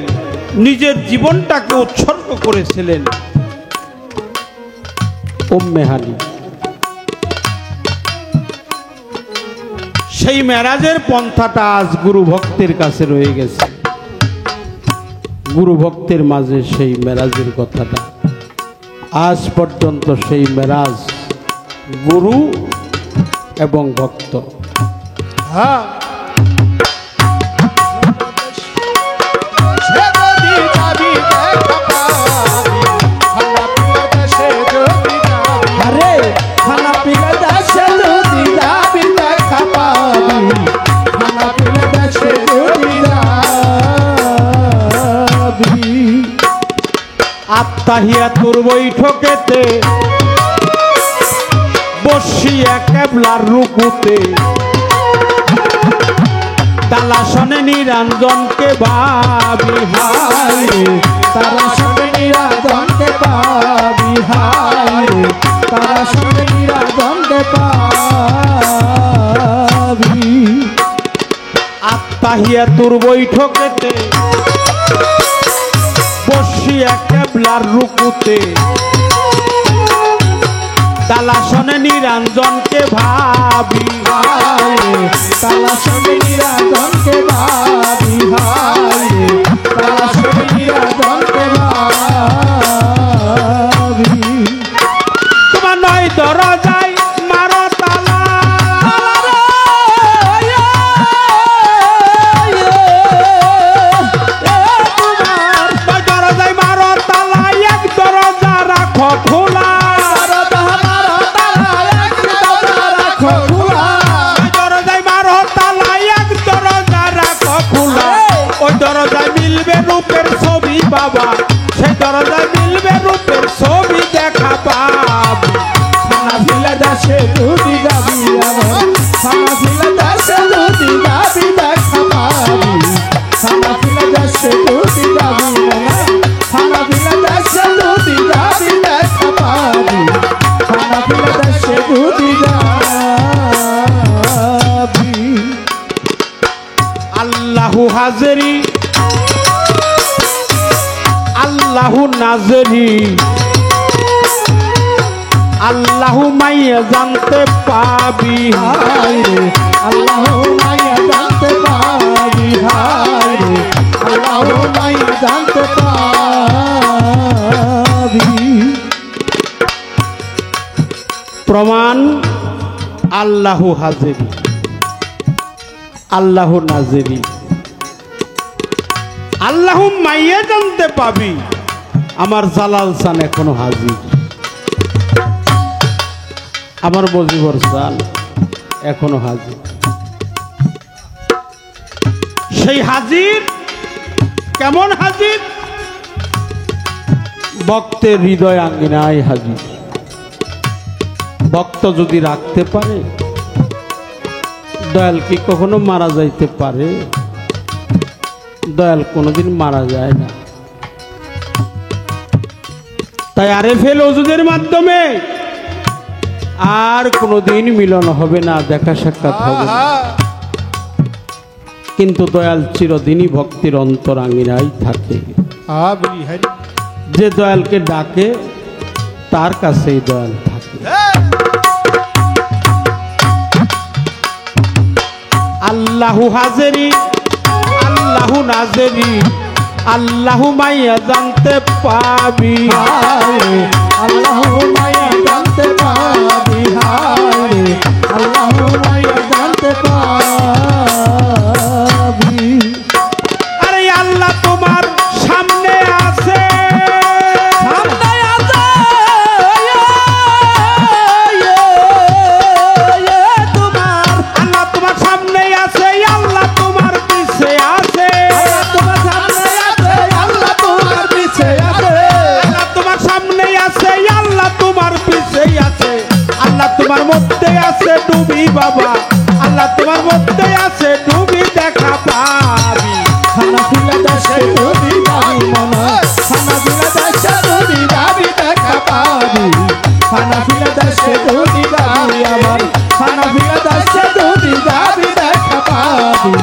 নিজের জীবনটাকে উৎসর্গ করেছিলেন উম্মে হানি, সেই মেরাজের পন্থাটা আজ গুরু ভক্তের কাছে রয়ে গেছে। গুরু ভক্তের মাঝে সেই মেরাজের কথাটা আজ পর্যন্ত, সেই মেরাজ গুরু এবং ভক্ত। হ্যাঁ সে যদি যাবি দেখা পাবি, খানা ফিলে দাসে যদি যাবি, আরে খানা ফিলে দাসে দুধ যাবি দেখা পাবি, খানা ফিলে দাসে দুধ যাবি। আত্মাহিয়া তোর বৈঠকেতে বসিয়া কেবলার রুকুতে, তালাসনে নিরঞ্জনকে ভাবি হায়, তারা সঙ্গে নিরাজনকে পাবি হায়, তারা সঙ্গে নিরাজনকে পাবি। আত্মাহিয়া তোর বৈঠকেতে বসিয়া কেবলার রুকুতে, তালাসনে নিরঞ্জনকে ভাবি হায়, তারা সঙ্গে নিরাজনকে পাবি হায়, তারা সঙ্গে নিরাজনকে পাবি। তোমার নয় দরজায় মারো তালা, নয় দরজায় মারো তালা, এক দরজা রাখো খোলা, দরজায় মারো তালা, এক দরজা রাখো খোলা। ওই দরজায় মিলবে রূপের ছবি বাবা, সেই দরজায় মিলবে রূপের ছবি দেখা পাবি। খানা ফিলে দাসে দুধ যাবি আমার, খানা ফিলে দাসে দুধ যাবি দেখা পাবি, খানা ফিলে দাসে দুধ যাবি আমার, খানা ফিলে দাসে দুধ যাবি দেখা পাবি, খানা ফিলে দাসে দুধ যাবি। হাজেরি আল্লাহু মাইয়া জানতে পাবি হায় রে আল্লাহ মাইয়া জানতে পাবি হায় রে আল্লাহ মাইয়া জানতে পাবি প্রমাণ আল্লাহু হাজেরি আল্লাহু নাজেরি আল্লাহু মাইয়া জানতে পাবি আমার জালাল চান এখনো হাজির আমার বজিবর চান এখনো হাজির সেই হাজির কেমন হাজির ভক্তের হৃদয় আঙ্গিনায় হাজির ভক্ত যদি রাখতে পারে দয়াল কি কখনো মারা যাইতে পারে দয়াল কোনোদিন মারা যায় না তাই আরেফেল ওজুদের মাধ্যমে আর কোনোদিন মিলন হবে না দেখা সাক্ষাৎ হবে না কিন্তু দয়াল চিরদিনই ভক্তির অন্তরাঙ্গিনায় থাকে যে দয়ালকে ডাকে তার কাছেই দয়াল থাকে আল্লাহু হাজেরি আল্লাহু নাজেরি আল্লাহু মাইয়া জানতে পাবি হায় রে আল্লাহ মাইয়া জানতে পাবি হায় রে আল্লাহ মাইয়া জানতে পাবি আরে আল্লাহ তোমার সামনে আছে সামনে আছে তোমার আল্লাহ তোমার সামনে আছে আল্লাহ তোমার পিছে আছে তোমার সামনে আছে আল্লাহ তোমার পিছে আছে আল্লাহ তোমার সামনে আছে আল্লাহ তোমার পিছে আছে আল্লাহ তোমার মধ্যে আছে ডুবি বাবা আল্লাহ তোমার মধ্যে আছে ডুবি দেখা পাবি খানা ফিলা দেশে যদি যাবি মনা খানা ফিলা দেশে যদি যাবি দেখা পাবি খানা ফিলা দেশে যদি যাবি আমার খানা ফিলা দেশে যদি যাবি দেখা পাবি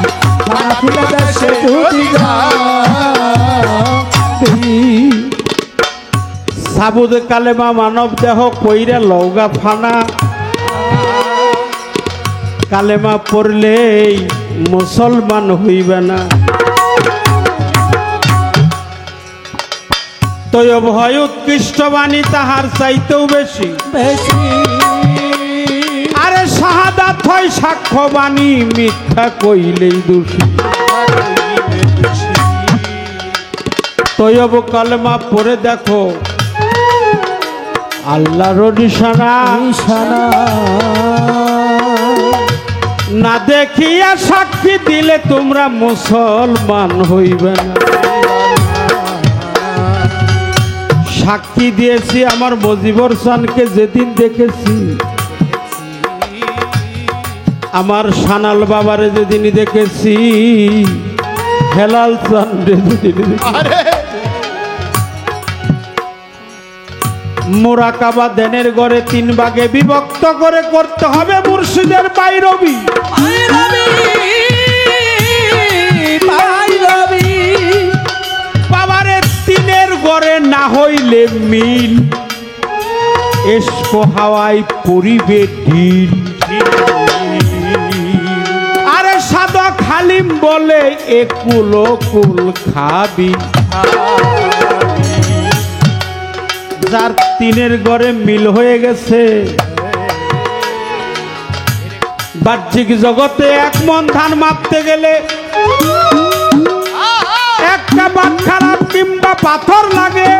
খানা ফিলা দেশে যদি যাবি সাবুদ কালেমা মানব দেহ কইরা লৌগা ফানা কালেমা পড়লেই মুসলমান হইবে না তৈব হয় উৎকৃষ্ট বাণী তাহার চাইতেও বেশি বেশি আরে শাহাদাত হয় সাক্ষ্য বাণী মিথ্যা কইলেই দোষী তৈব কালেমা পড়ে দেখো আল্লাহর নিশানা নিশানা না দেখিয়া সাক্ষী দিলে তোমরা মুসলমান হইবে না সাক্ষী দিয়েছি আমার মজিবর চানকে যেদিন দেখেছি আমার সানাল বাবারে যেদিন দেখেছি হেলাল চান যেদিন মোরাকাবা দেনের ঘরে 3 ভাগে বিভক্ত করে করতে হবে মুর্শিদের বাইরবি বাবারে 3-এর ঘরে না হইলে মিল এসকো হাওয়াই পরিবে ঢিল আরে সাধক হালিম বলে একুল কুল খাবি যার 3-এর ঘরে মিল হয়ে গেছে বাহ্যিক জগতে 1 মণ ধান মাপতে গেলে একটা বাটখারা কিংবা পাথর লাগে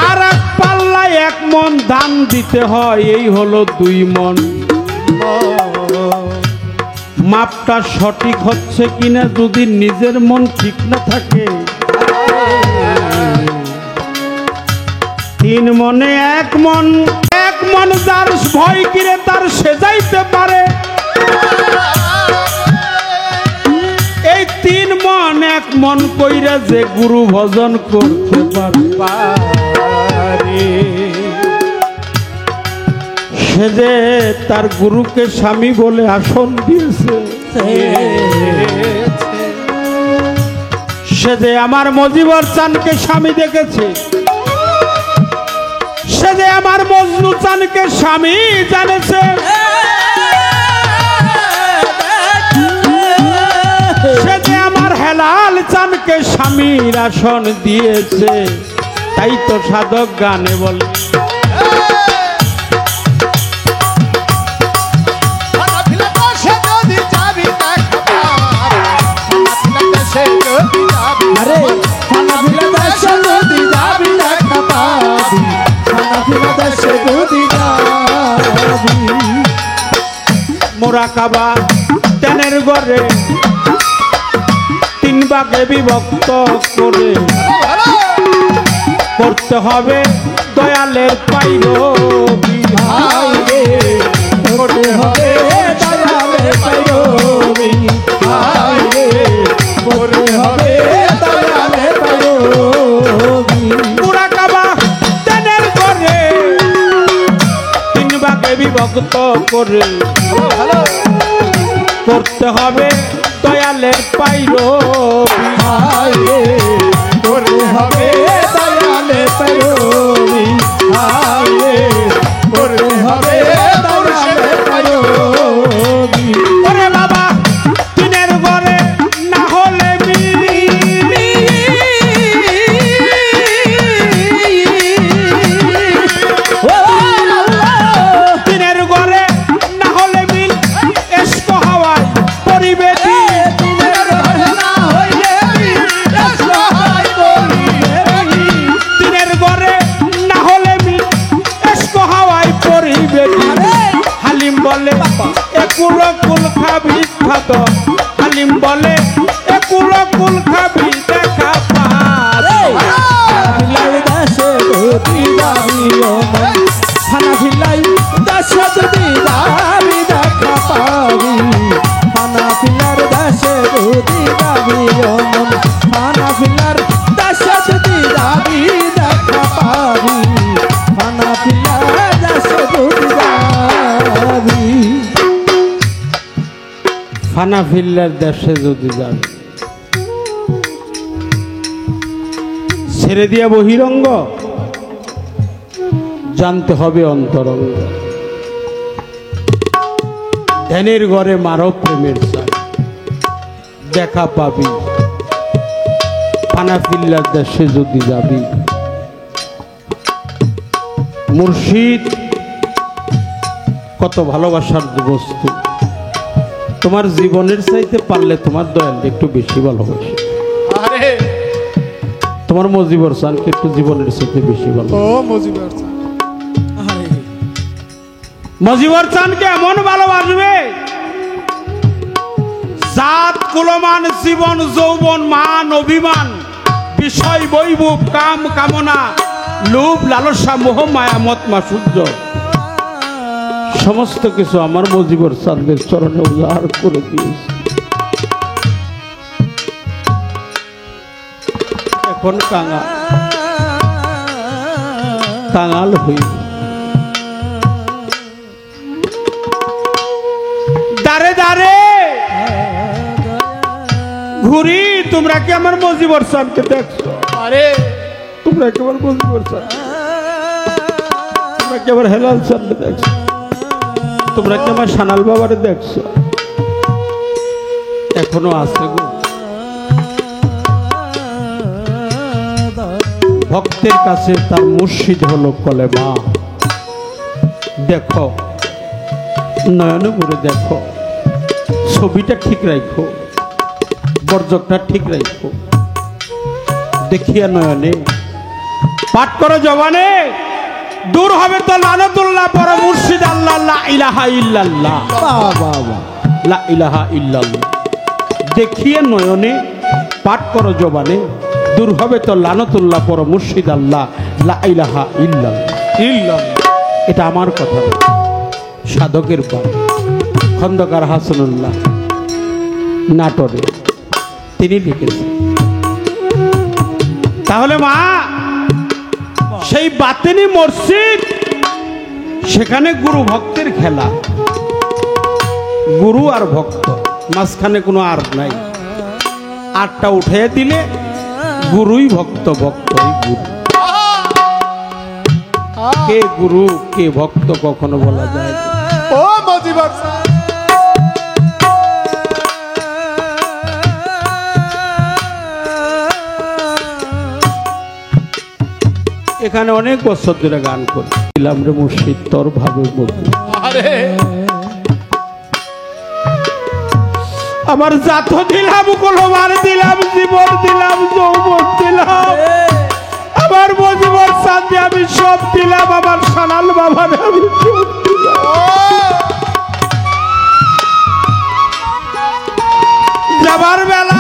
আর এক পাল্লায় 1 মণ ধান দিতে হয় এই হলো 2 মণ মাপটা সঠিক হচ্ছে কিনা যদি নিজের মন ঠিক না থাকে 3 মনে 1 মন যার ভয় কিরে তার সেজাইতে পারে এই 3 মন 1 মন কইরা যে গুরু ভজন করতে পারে সে যে তার গুরুকে স্বামী বলে আসন দিয়েছে সে যে আমার মজিবর চানকে স্বামী দেখেছে, সে যে আমার মজনু চানকে স্বামী জানেছে, সে যে আমার হেলাল চানকে স্বামীর আসন দিয়েছে, তাই তো সাধক গানে বলে আরে হানাফিলা দেশে যদি যাবি দেখা পাবি, হানাফিলা দেশে যদি যাবি। মোরাকাবা ধ্যানের ঘরে তিন ভাগে বিভক্ত করে করতে হবে দয়ালের পাইরবি। আইরে করতে হবে দয়ালের পাইরবি, আইরে করতে হবে দয়ালের পাইরবি। মোরাকাবা ধ্যানের ঘরে তিন ভাগে বিভক্ত করে করতে হবে দয়ালের পাইরবি। আইরে করতে হবে দয়ালের পাইরবি, আইরে করতে হবে দয়ালের পাইরবি। ওরে বাবা তিনের ঘরে না হলে মিলি, ও আল্লাহ তিনের ঘরে না হলে মিল এসকো হাওয়ায় পরিবে দিন। দিনের ঘরে না হইলে সহায় করিবে, তিনের ঘরে না হলে মিল এসকো হাওয়ায় পরিবে দিন। হালিম বলে একুল কুল খাবি খাত, হালিম বলে একুল কুল খাবি দেখা পাবি। হানাফিলাই দেশে যদি যাবি ওমন, হানাফিলাই দেশে যদি যাবি দেখা পাবি, হানাফিলার দেশে যদি যাবি ওমন, হানাফিলার দেশে যদি যাবি দেখা পাবি, হানাফিলার দেশে যদি যাবি। ফানাফিল্লার দেশে যদি যাবে ছেড়ে দিয়া বহিরঙ্গ, জানতে হবে অন্তরঙ্গ। ধ্যানের ঘরে মারো প্রেমের চাই, দেখা পাবি। ফানাফিল্লার দেশে যদি যাবি, মুর্শিদ কত ভালোবাসার বস্তু, তোমার জীবনের চাইতে পারলে তোমার দয়াল একটু বেশি ভালোবাসে। আরে তোমার মজিবর চানকে একটু জীবনের চাইতে বেশি ভালো। ও মজিবর চান, মজিবর চানকে এমন ভালোবাসবে, জাত কুলমান জীবন যৌবন মান অভিমান বিষয় বৈভব কাম কামনা লোভ লালসা মোহ মায়া মত মাসুর্য সমস্ত কিছু আমার মজিবর চাঁদের চরণে উজাড় করে দিয়েছে। এখন কাঙাল হই দাঁড়ে দাঁড়ে ঘুরি। তোমরা কি আমার মজিবর চাঁদকে দেখছো? আরে তোমরা কি আমার মজিবর চাঁদ, তোমরা কি আমার হেলাল চাঁদকে দেখছো? তোমরা কি আমার সানাল বাবারে দেখছো? এখনো আছে গো। ভক্তের কাছে তার মুর্শিদ হলো কলেমা। দেখো নয়নে ভরে দেখো, ছবিটা ঠিক রাখো, বর্জকটা ঠিক রাখো, দেখিয়া নয়নে পাঠ করো জবানে, দূর হবে তো লানতুল্লাহ পর মুর্শিদ আল্লাহ লা ইলাহা ইল্লাল্লাহ, লা ইলাহা ইল্লাল্লাহ। দেখিয়ে নয়নে পাঠ করো জবানে, দূর হবে তো লানতুল্লাহ পর মুর্শিদ আল্লাহ লা ইলাহা ইল্লাল্লাহ। এটা আমার কথা, সাধকের বাণী। খন্দকার হাসানুল্লাহ নাটোরে তিনি লিখেছেন। তাহলে মা সেই বাতেনি মসজিদ, সেখানে গুরু ভক্তের খেলা, গুরু আর ভক্ত, মাঝখানে কোনো আর নাই। আটটা উঠে দিলে গুরুই ভক্ত, ভক্তই গুরু। কে গুরু কে ভক্ত কখনো বলা যায় না। ও মজিবর এখানে অনেক বছর ধরে গান করি, দিলাম রে মুর্শিদ তোর ভাবের মধ্যে। আরে আমার জাত দিলাম, কলমার দিলাম, জীবন দিলাম, যৌবন দিলাম, আমার মজিবর সাথে আমি সব দিলাম, আমার সানাল বাবার আমি সব দিলাম। যাবার বেলা